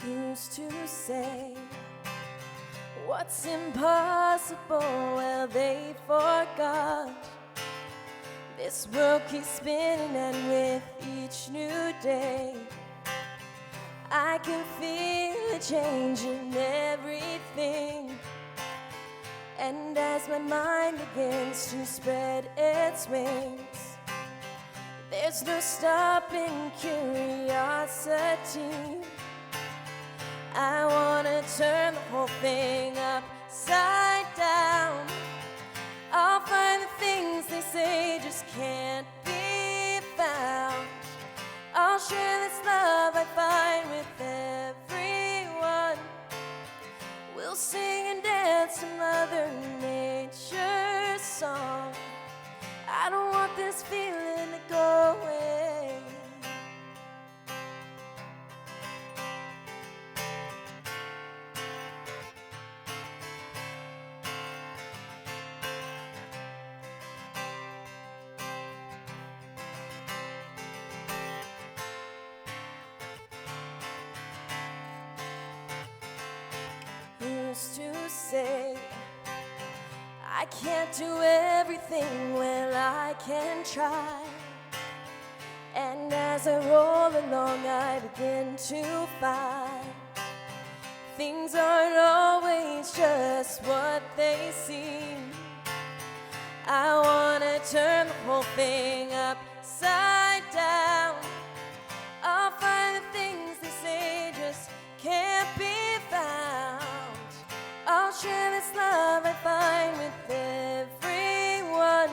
Who's to say what's impossible? Well, they forgot. This world keeps spinning, and with each new day I can feel a change in everything. And as my mind begins to spread its wings, there's no stopping curiosity. I wanna turn the whole thing upside down. I'll find the things they say just can't be found. I'll share this love I find with everyone. We'll sing and dance to Mother Nature's song. I don't want this feeling to go away. Who's to say I can't do everything? Well, I can try. And as I roll along, I begin to find things aren't always just what they seem. I wanna turn the whole thing upside down. I'll find the things they say just can't be found. I'll share this love I find with everyone.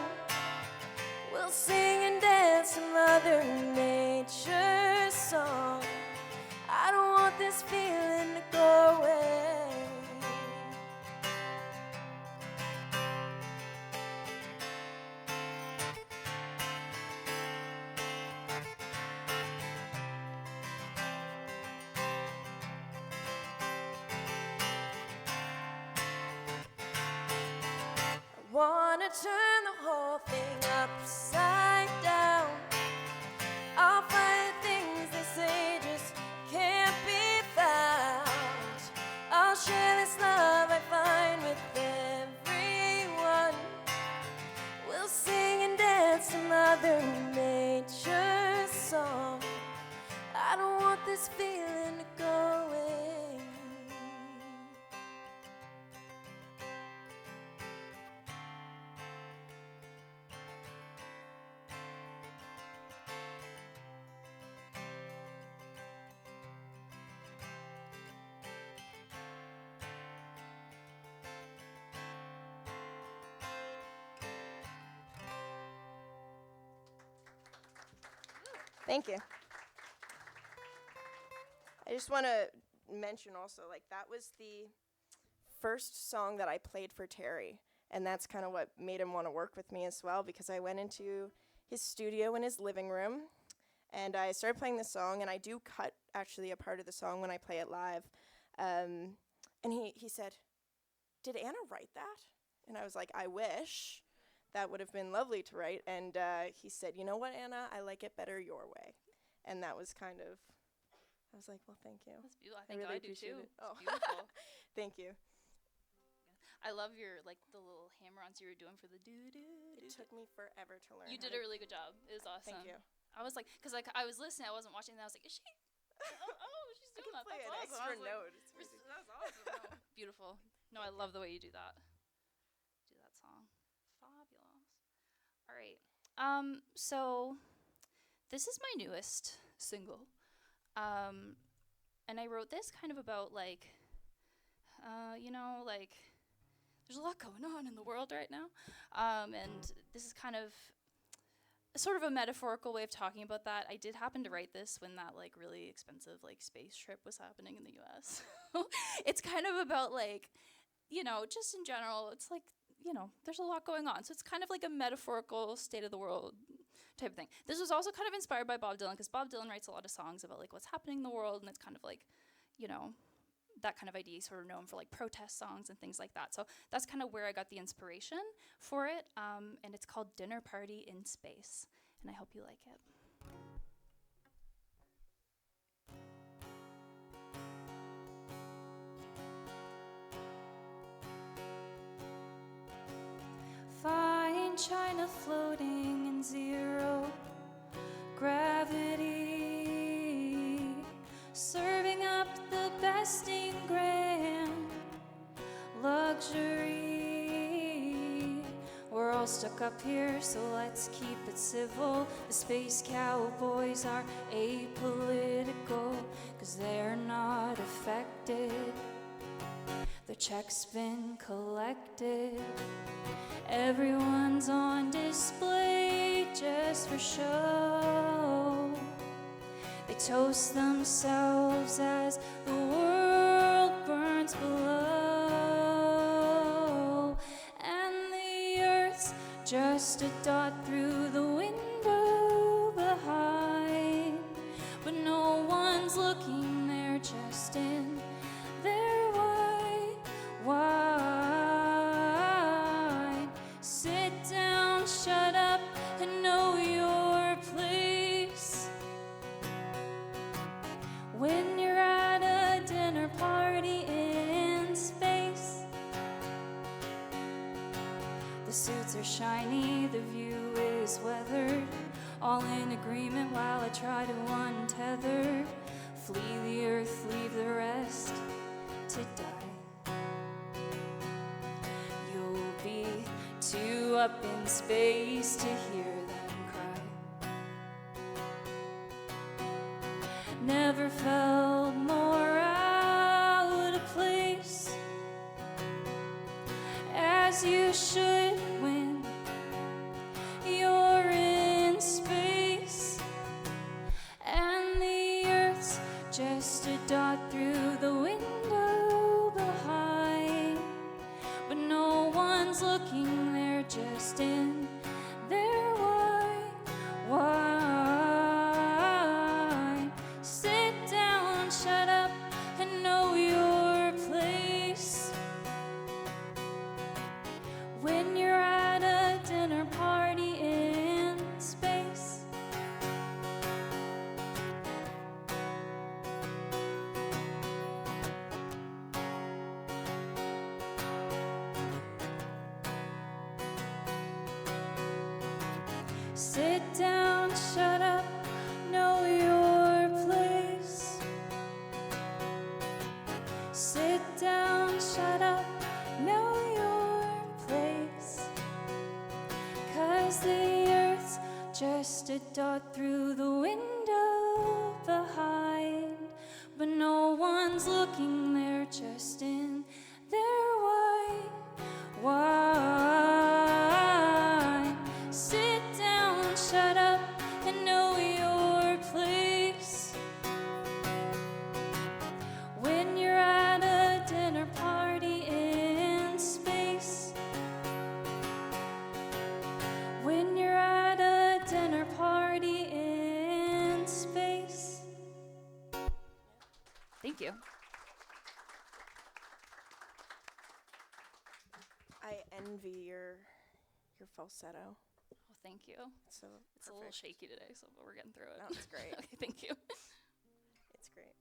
We'll sing and dance to Mother Nature's song. I don't want this feeling to go away. Thank you. I just want to mention also, like, that was the first song that I played for Terry, and that's kind of what made him want to work with me as well, because I went into his studio in his living room, and I started playing the song, and I do cut actually a part of the song when I play it live, and he said, "Did Anna write that?" And I was like, "I wish. That would have been lovely to write." And he said, "You know what, Anna? I like it better your way." And that was kind of, I was like, well, thank you. That's beautiful. I think really I do appreciate too. it. Oh. It's beautiful. Thank you. I love your, like, the little hammer-ons you were doing for the do-do. It took me forever to learn. You did a really good job. It was awesome. Thank you. I was like, because like, I was listening, I wasn't watching, and I was like, is she? oh, she's doing that. Play That's an awesome. extra I was like, note. It's crazy. that's awesome. No, beautiful. No, I love the way you do that. Do that song. Fabulous. All right. So this is my newest single. And I wrote this kind of about, like, you know, like, there's a lot going on in the world right now. And this is kind of sort of a metaphorical way of talking about that. I did happen to write this when that, like, really expensive, like, space trip was happening in the US. It's kind of about, like, you know, just in general, it's like, you know, there's a lot going on. So it's kind of like a metaphorical state of the world type of thing. This was also kind of inspired by Bob Dylan, because Bob Dylan writes a lot of songs about, like, what's happening in the world, and it's kind of like, you know, that kind of idea. He's sort of known for, like, protest songs and things like that. So that's kind of where I got the inspiration for it, and it's called Dinner Party in Space, and I hope you like it. Fine china floating in zero gravity, serving up the best in grand luxury. We're all stuck up here, so let's keep it civil. The space cowboys are apolitical, 'cause they're not affected. Their check's been collected. Everyone's on display just for show. They toast themselves as the world burns below. And the earth's just a dot through the window behind. But no one's looking, they're just in their white wine. Sit down, shut up, and know your place. When you're at a dinner party in space, the suits are shiny, the view is weathered, all in agreement while I try to untether. Flee the earth, leave the rest to die. You'll be too up in space to hear them cry. Never felt more out of place, as you should when you're in space. And the earth's just a dot through the window behind. But no one's looking, they're just in their white wine. Sit down, shut up, and know your place. When you're at a dinner party in space. Sit down, shut up, know your place. Sit down, shut up, know your place. 'Cause the earth's just a dot through the window behind. But no one's looking, they're just in their white wine. Sit down, shut up, and know your I envy your falsetto. Oh, thank you. So It's a little shaky today, so we're getting through it. That's great. Okay, thank you. It's great.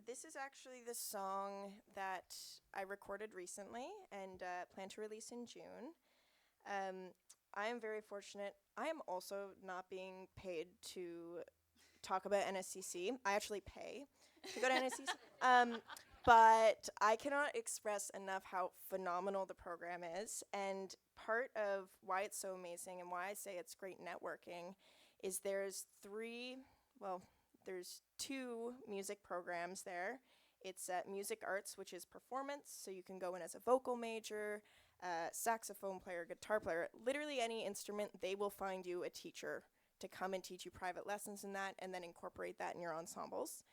This is actually the song that I recorded recently and plan to release in June. I am very fortunate. I am also not being paid to talk about NSCC. I actually pay to go to NSCC. But I cannot express enough how phenomenal the program is. And part of why it's so amazing and why I say it's great networking is there's two music programs there. It's music arts, which is performance, so you can go in as a vocal major, saxophone player, guitar player, literally any instrument. They will find you a teacher to come and teach you private lessons in that and then incorporate that in your ensembles.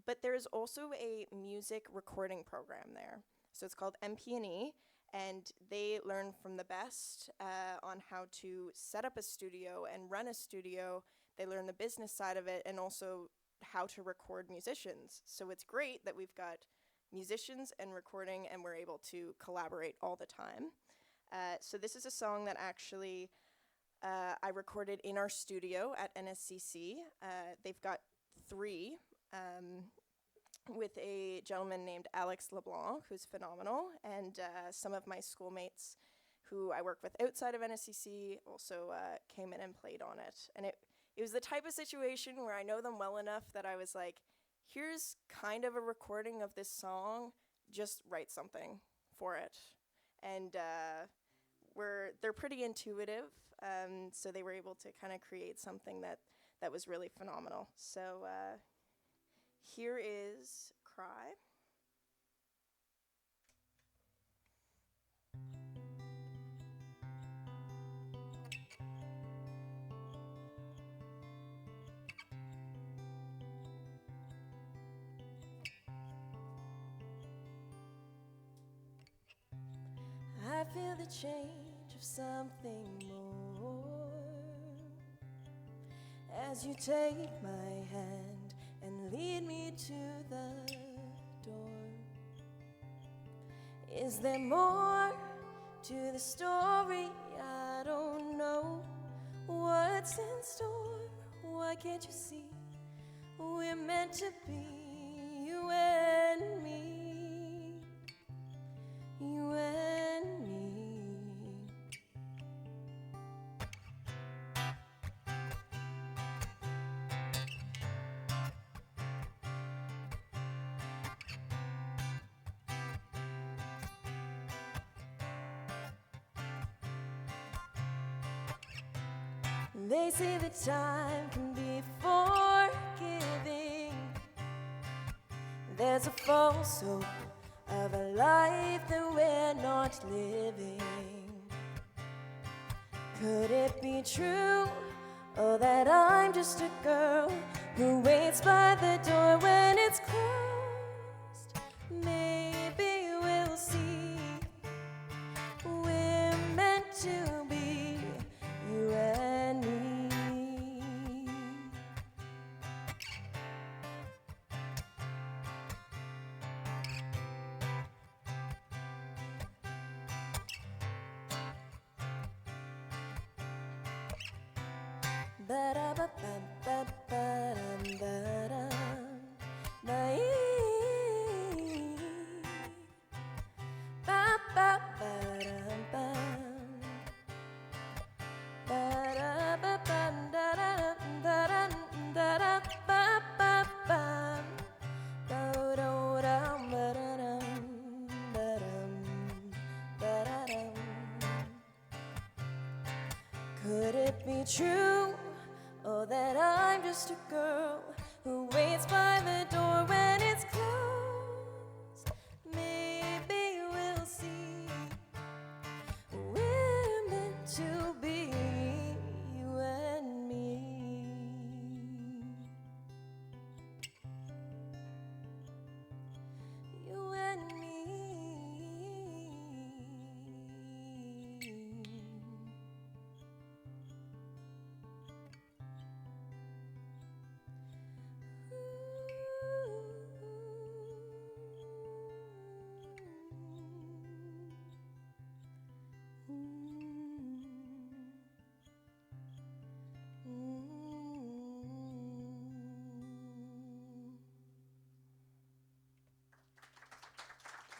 But there's also a music recording program there. So it's called MP&E, and they learn from the best on how to set up a studio and run a studio. They learn the business side of it and also how to record musicians. So it's great that we've got musicians and recording and we're able to collaborate all the time. So this is a song that actually I recorded in our studio at NSCC. They've got 3 with a gentleman named Alex LeBlanc, who's phenomenal, and some of my schoolmates who I work with outside of NSCC also came in and played on it. And it was the type of situation where I know them well enough that I was like, here's kind of a recording of this song, just write something for it. And they're pretty intuitive, so they were able to kind of create something that was really phenomenal. So here is Cry. I feel the change of something more as you take my hand and lead me to the door. Is there more to the story? I don't know what's in store. Why can't you see we're meant to be, you and me, you and me. They say that time can be forgiving. There's a false hope of a life that we're not living. Could it be true, oh, that I'm just a girl who waits by the door when it's closed? Maybe we'll see. We're meant to be, you and me. Could it be true, oh, that I'm just a girl who waits by the door when it's closed? Maybe we'll see. We're meant to be, you and me. You and me.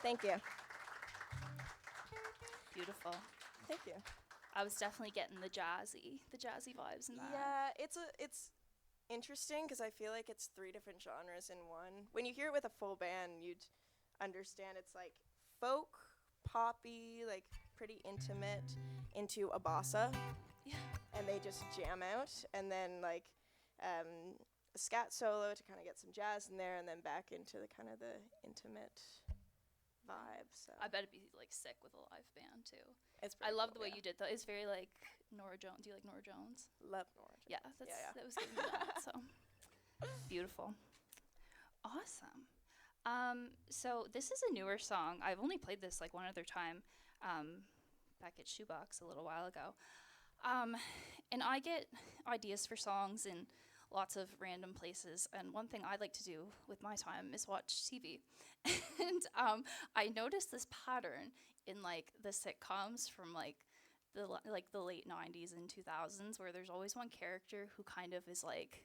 Thank you. Beautiful. Thank you. I was definitely getting the jazzy vibes in that. Yeah, it's interesting because I feel like it's 3 different genres in one. When you hear it with a full band, you'd understand it's like folk, poppy, like pretty intimate, into a bossa, Yeah. and they just jam out, and then like a scat solo to kind of get some jazz in there, and then back into the kind of the intimate vibe. So I bet it'd be like sick with a live band too. it's I pretty love cool, the way yeah. you did that. It's very like Nora Jones. Do you like Nora Jones? Love Nora. Yeah, that's Yeah. that was giving me that. So beautiful, awesome. So this is a newer song. I've only played this like one other time, back at Shoebox a little while ago. And I get ideas for songs in lots of random places. And one thing I like to do with my time is watch TV. And I noticed this pattern in like the sitcoms from like the late 90s and 2000s, where there's always one character who kind of is like,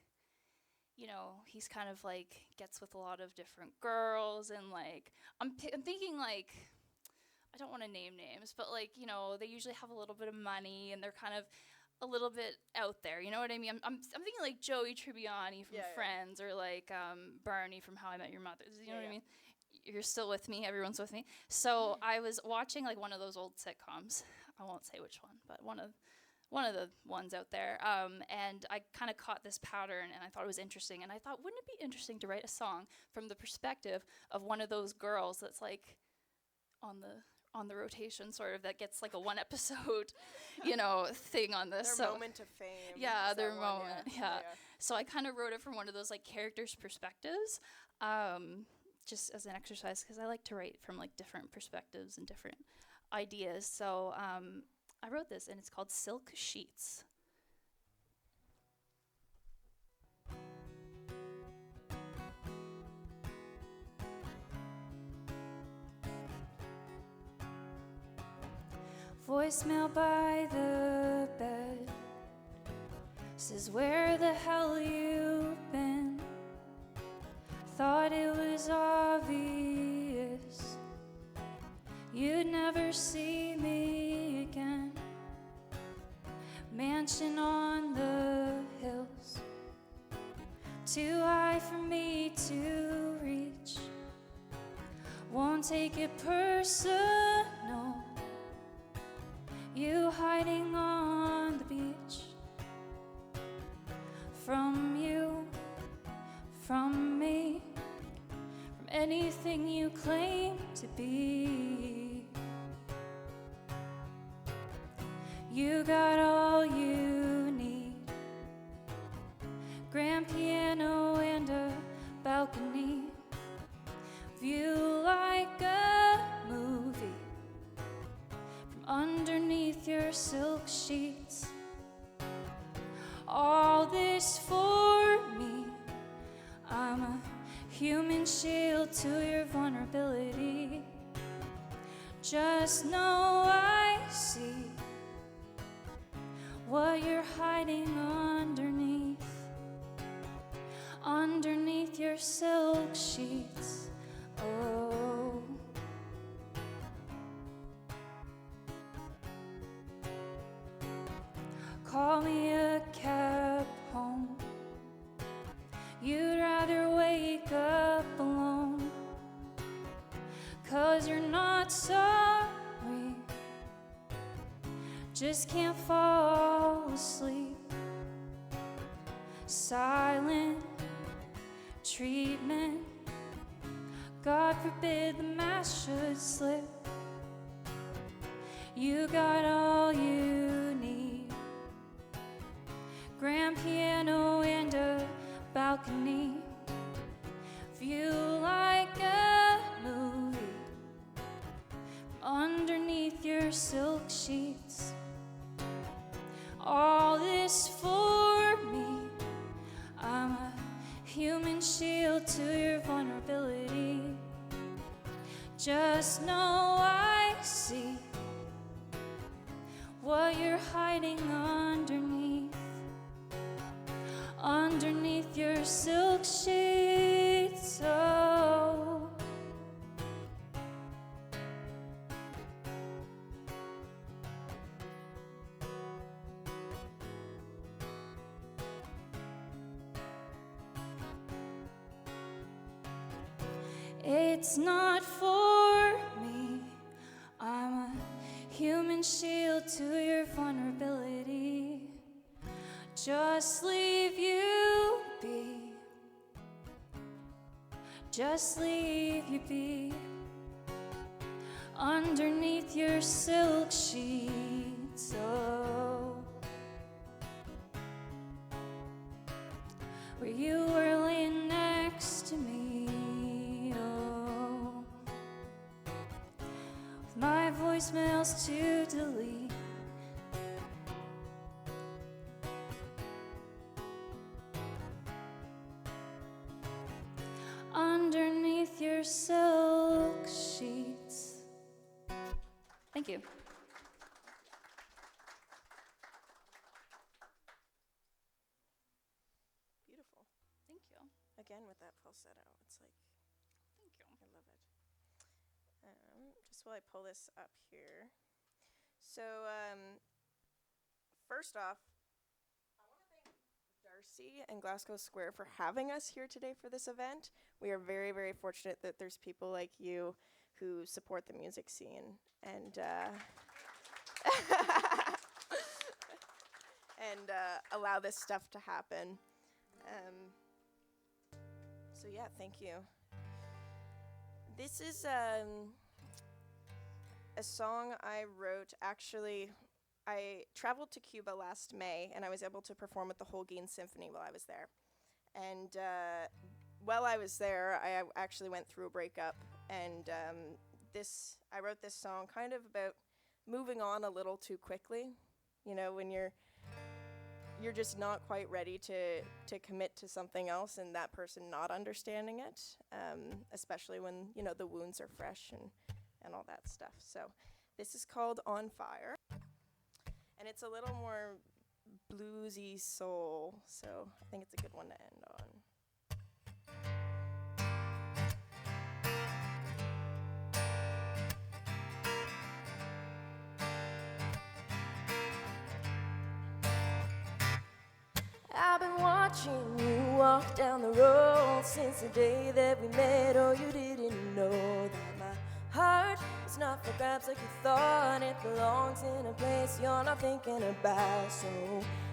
you know, he's kind of like gets with a lot of different girls, and like I'm thinking like, I don't want to name names, but like, you know, they usually have a little bit of money and they're kind of a little bit out there, you know what I mean? I'm thinking like Joey Tribbiani from Friends, or like Barney from How I Met Your Mother. You know what I mean? You're still with me. Everyone's with me. So I was watching like one of those old sitcoms. I won't say which one, but one of the ones out there. And I kind of caught this pattern, and I thought it was interesting. And I thought, wouldn't it be interesting to write a song from the perspective of one of those girls that's like on the rotation, sort of, that gets like a 1 episode, you know, thing on this. Their moment of fame. Yeah, is their that one, moment. Yeah. So I kind of wrote it from one of those like characters' perspectives, just as an exercise, because I like to write from like different perspectives and different ideas. So I wrote this, and it's called Silk Sheets. Voicemail by the bed says, where the hell you been? Thought it was obvious you'd never see me again. Mansion on the hills, too high for me to reach. Won't take it personal, you hiding on the beach. From you, from me, from anything you claim to be. You got all you need, grand piano and a balcony, view like a movie from underneath your silk sheets. All this for me, I'm a human shield to your vulnerability. Just know I see what you're hiding underneath your silk sheets. Oh, call me a cab home. You'd rather wake up alone, 'cause you're not sorry, just can't fall asleep. Silent treatment, God forbid the mask should slip. You got all you need, grand piano and a balcony, view like a movie from underneath your silk sheets. All this for me, I'm a human shield to your vulnerability. Just know I see what you're hiding underneath your silk sheets. Oh, It's not for me. I'm a human shield to your vulnerability. Just leave you be. Just leave you be. Underneath your silk sheets, oh, where you were laying next to me, oh, with my voicemails to delete. Underneath your silk sheets. Thank you. Beautiful. Thank you. Again, with that falsetto, it's like, Thank you. I love it. Just while I pull this up here. So, first off, I want to thank Darcy and Glasgow Square for having us here today for this event. We are very, very fortunate that there's people like you who support the music scene and and allow this stuff to happen. So yeah, thank you. This is a song I wrote. Actually, I traveled to Cuba last May, and I was able to perform with the Holguin Symphony while I was there. And while I was there, I actually went through a breakup, and I wrote this song kind of about moving on a little too quickly. You know, when you're just not quite ready to commit to something else, and that person not understanding it, especially when, you know, the wounds are fresh and all that stuff. So this is called On Fire, and it's a little more bluesy soul, so I think it's a good one to end on. I've been watching you walk down the road since the day that we met. Oh, you didn't know that my heart is not for grabs like you thought. It belongs in a place you're not thinking about. So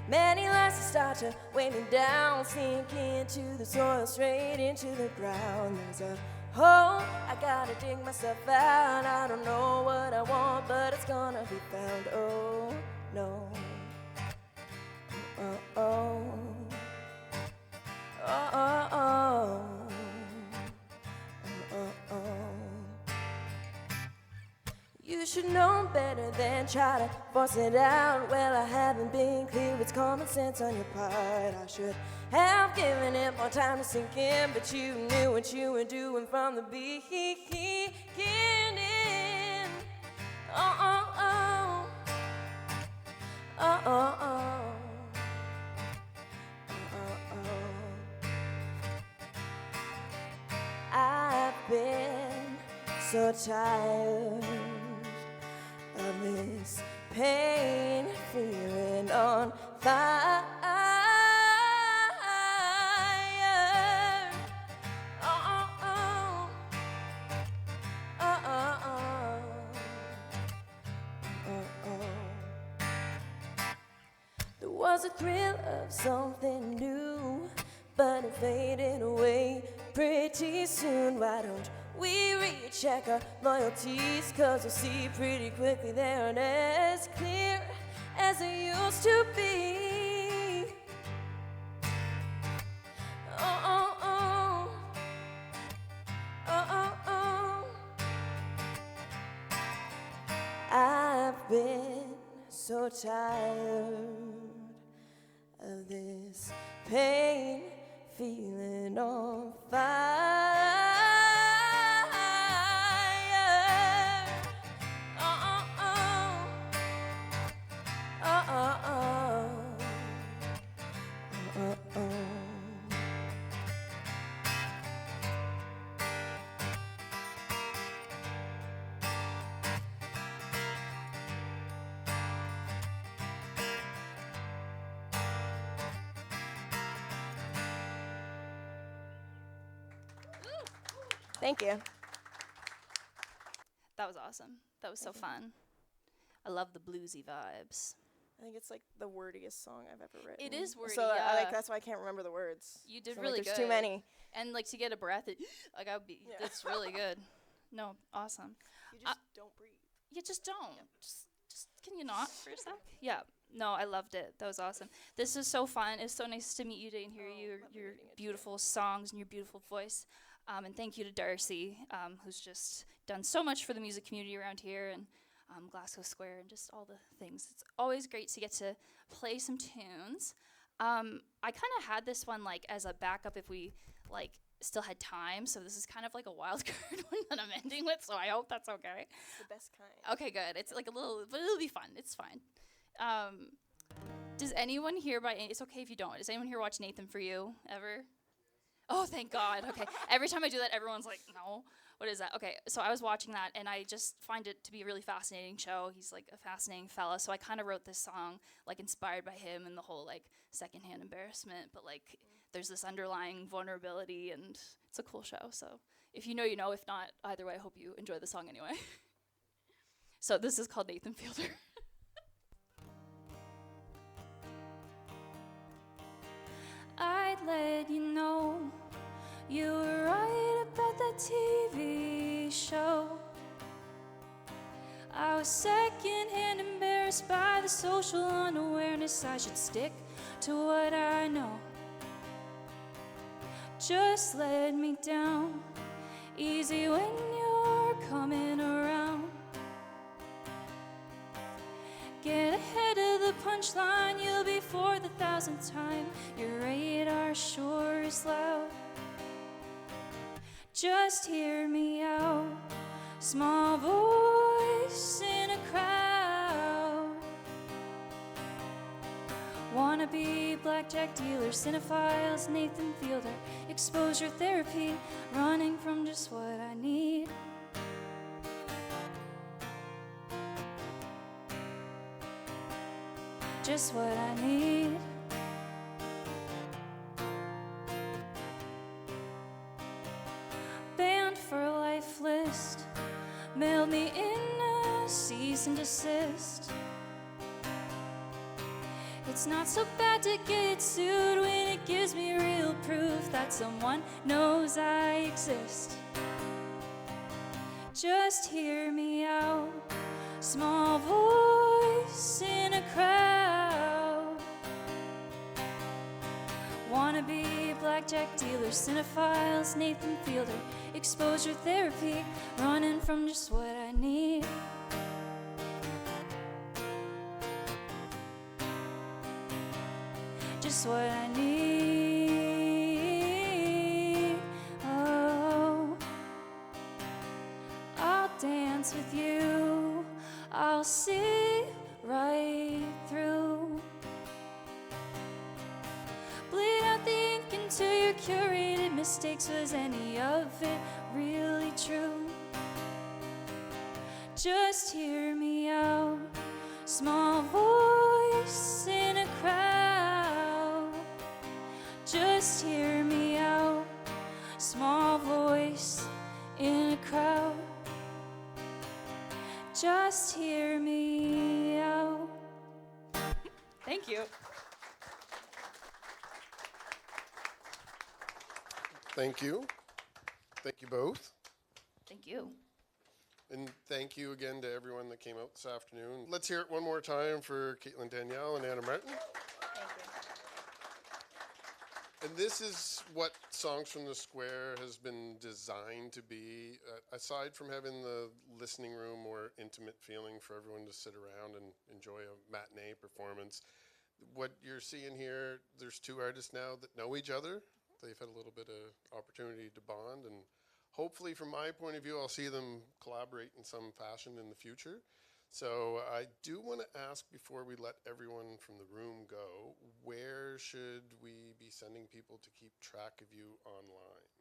many lies that start to weigh me down, sink into the soil, straight into the ground. There's a hole, I gotta dig myself out. I don't know what I want, but it's gonna be found. Oh, no. Oh, oh, oh, oh, oh, oh. You should know better than try to force it out. Well, I haven't been clear, it's common sense on your part. I should have given it more time to sink in, but you knew what you were doing from the beginning. Oh, oh, oh, oh, oh, oh. I've been so tired of this pain, feeling on fire. Oh, oh, oh. Oh, oh, oh. Oh, oh. There was a thrill of something new, but it faded away pretty soon. Why don't we recheck our loyalties? 'Cause we'll see pretty quickly they aren't as clear as they used to be. Oh, oh, oh. Oh, oh, oh. I've been so tired of this pain, feeling on fire. Oh, oh, oh. Oh, oh, oh. Oh, oh, oh. Thank you. That was awesome. That was so fun. I love the bluesy vibes. I think it's like the wordiest song I've ever written. It is wordy, So yeah. like that's why I can't remember the words. You did So, really like, good. there's too many. And like to get a breath, like I would be. Yeah. That's really good. No, awesome. You just don't breathe. You just don't. Just can you not for a sec? Yeah. No, I loved it. That was awesome. This is so fun. It's so nice to meet you today and hear your beautiful songs and your beautiful voice. And thank you to Darcy, who's just done so much for the music community around here and Glasgow Square and just all the things. It's always great to get to play some tunes. I kind of had this one like as a backup if we like still had time. So this is kind of like a wild card one that I'm ending with. So I hope that's okay. It's the best kind. Okay, good. It's like a little, but it'll be fun. It's fine. Does anyone here it's okay if you don't. Does anyone here watch Nathan For You ever? Oh, thank God. Okay. Every time I do that, everyone's like, no. What is that? Okay, so I was watching that, and I just find it to be a really fascinating show. He's, like, a fascinating fella. So I kind of wrote this song, like, inspired by him and the whole, like, secondhand embarrassment. But, like, there's this underlying vulnerability, and it's a cool show. So if you know, you know. If not, either way, I hope you enjoy the song anyway. So this is called Nathan Fielder. I'd let you know you were right about that TV show. I was secondhand embarrassed by the social unawareness. I should stick to what I know. Just let me down easy when you're coming around. Get ahead of the punchline, you'll be for the 1,000th time. Your radar sure is loud. Just hear me out, small voice in a crowd. Wannabe blackjack dealers, cinephiles, Nathan Fielder, exposure therapy, running from just what I need. Just what I need. Banned for life list, mailed me in a cease and desist. It's not so bad to get sued when it gives me real proof that someone knows I exist. Just hear me out, small voice in a crowd. Wannabe blackjack dealers, cinephiles, Nathan Fielder, exposure therapy, running from just what I need. Just what I need. Oh, I'll dance with you. I'll see right through. Bleed out the ink into your curated mistakes. Was any of it really true? Just hear me out, small voice in a crowd. Just hear me out, small voice in a crowd. Just hear me out. Thank you. Thank you. Thank you both. Thank you. And thank you again to everyone that came out this afternoon. Let's hear it one more time for Katelyn Danielle and Anna Martin. And this is what Songs from the Square has been designed to be, aside from having the listening room or intimate feeling for everyone to sit around and enjoy a matinee performance. What you're seeing here, there's two artists now that know each other. They've had a little bit of opportunity to bond, and hopefully from my point of view, I'll see them collaborate in some fashion in the future. So I do want to ask, before we let everyone from the room go, where should we be sending people to keep track of you online?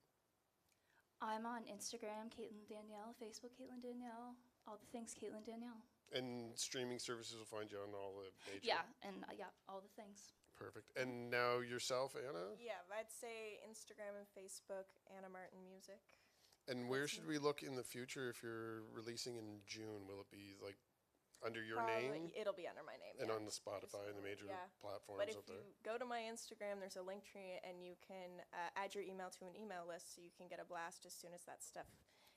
I'm on Instagram, Katelyn Danielle, Facebook, Katelyn Danielle, all the things Katelyn Danielle. And streaming services will find you on all the major. Yeah, and yeah, all the things. Perfect. And now yourself, Anna? Yeah, I'd say Instagram and Facebook, Anna Martin Music. And where should we look in the future if you're releasing in June? Will it be like under your name? It'll be under my name. And yeah. on the Spotify and the major platforms But if up there? you go to my Instagram, there's a link tree, and you can add your email to an email list so you can get a blast as soon as that stuff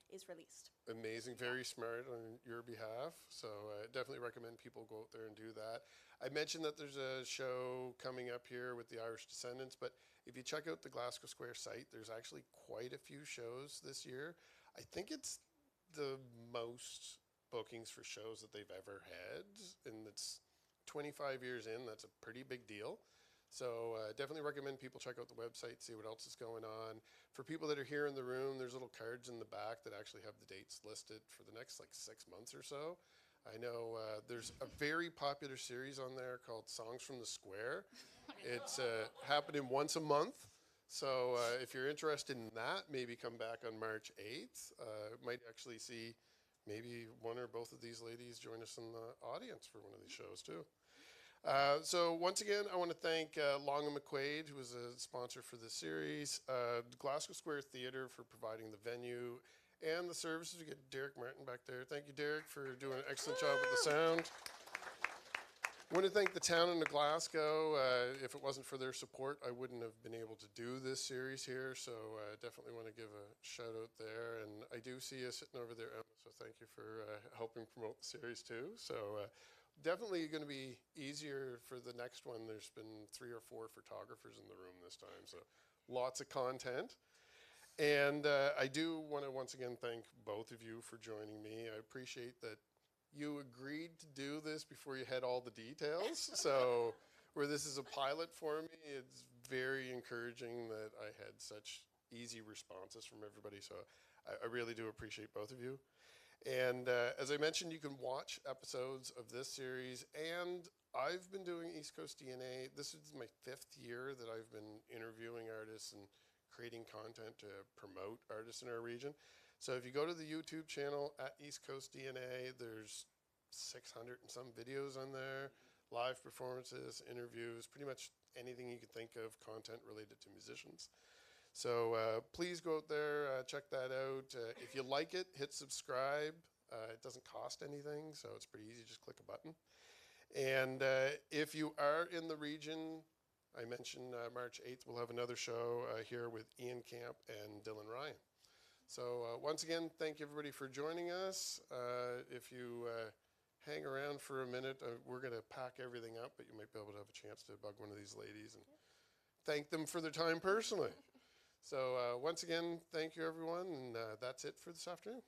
is released. Amazing, very smart on your behalf. So I definitely recommend people go out there and do that. I mentioned that there's a show coming up here with the Irish Descendants, but if you check out the Glasgow Square site, there's actually quite a few shows this year. I think it's the most bookings for shows that they've ever had, and it's 25 years in. That's a pretty big deal. So definitely recommend people check out the website, see what else is going on. For people that are here in the room, there's little cards in the back that actually have the dates listed for the next like 6 months or so. I know there's a very popular series on there called Songs from the Square. It's happening once a month. So if you're interested in that, maybe come back on March 8th. Might actually see maybe one or both of these ladies join us in the audience for one of these shows too. So once again, I want to thank Long and McQuaid, who was a sponsor for this series, Glasgow Square Theatre for providing the venue and the services. We get Derek Martin back there. Thank you, Derek, for doing an excellent job with the sound. I want to thank the town of Glasgow. If it wasn't for their support, I wouldn't have been able to do this series here, so definitely want to give a shout out there. And I do see you sitting over there, Emma, so thank you for helping promote the series too. So definitely going to be easier for the next one. There's been 3 or 4 photographers in the room this time, so lots of content. And I do want to once again thank both of you for joining me. I appreciate that you agreed to do this before you had all the details. So where this is a pilot for me, it's very encouraging that I had such easy responses from everybody. So I really do appreciate both of you. And as I mentioned, you can watch episodes of this series, and I've been doing East Coast DNA. This is my 5th year that I've been interviewing artists and creating content to promote artists in our region. So if you go to the YouTube channel at East Coast DNA, there's 600 and some videos on there, live performances, interviews, pretty much anything you could think of, content related to musicians. So please go out there, check that out. If you like it, hit subscribe. It doesn't cost anything, so it's pretty easy. Just click a button. And if you are in the region, I mentioned March 8th, we'll have another show here with Ian Camp and Dylan Ryan. So once again, thank you everybody for joining us. If you hang around for a minute, we're going to pack everything up, but you might be able to have a chance to bug one of these ladies and thank them for their time personally. So once again, thank you everyone, and that's it for this afternoon.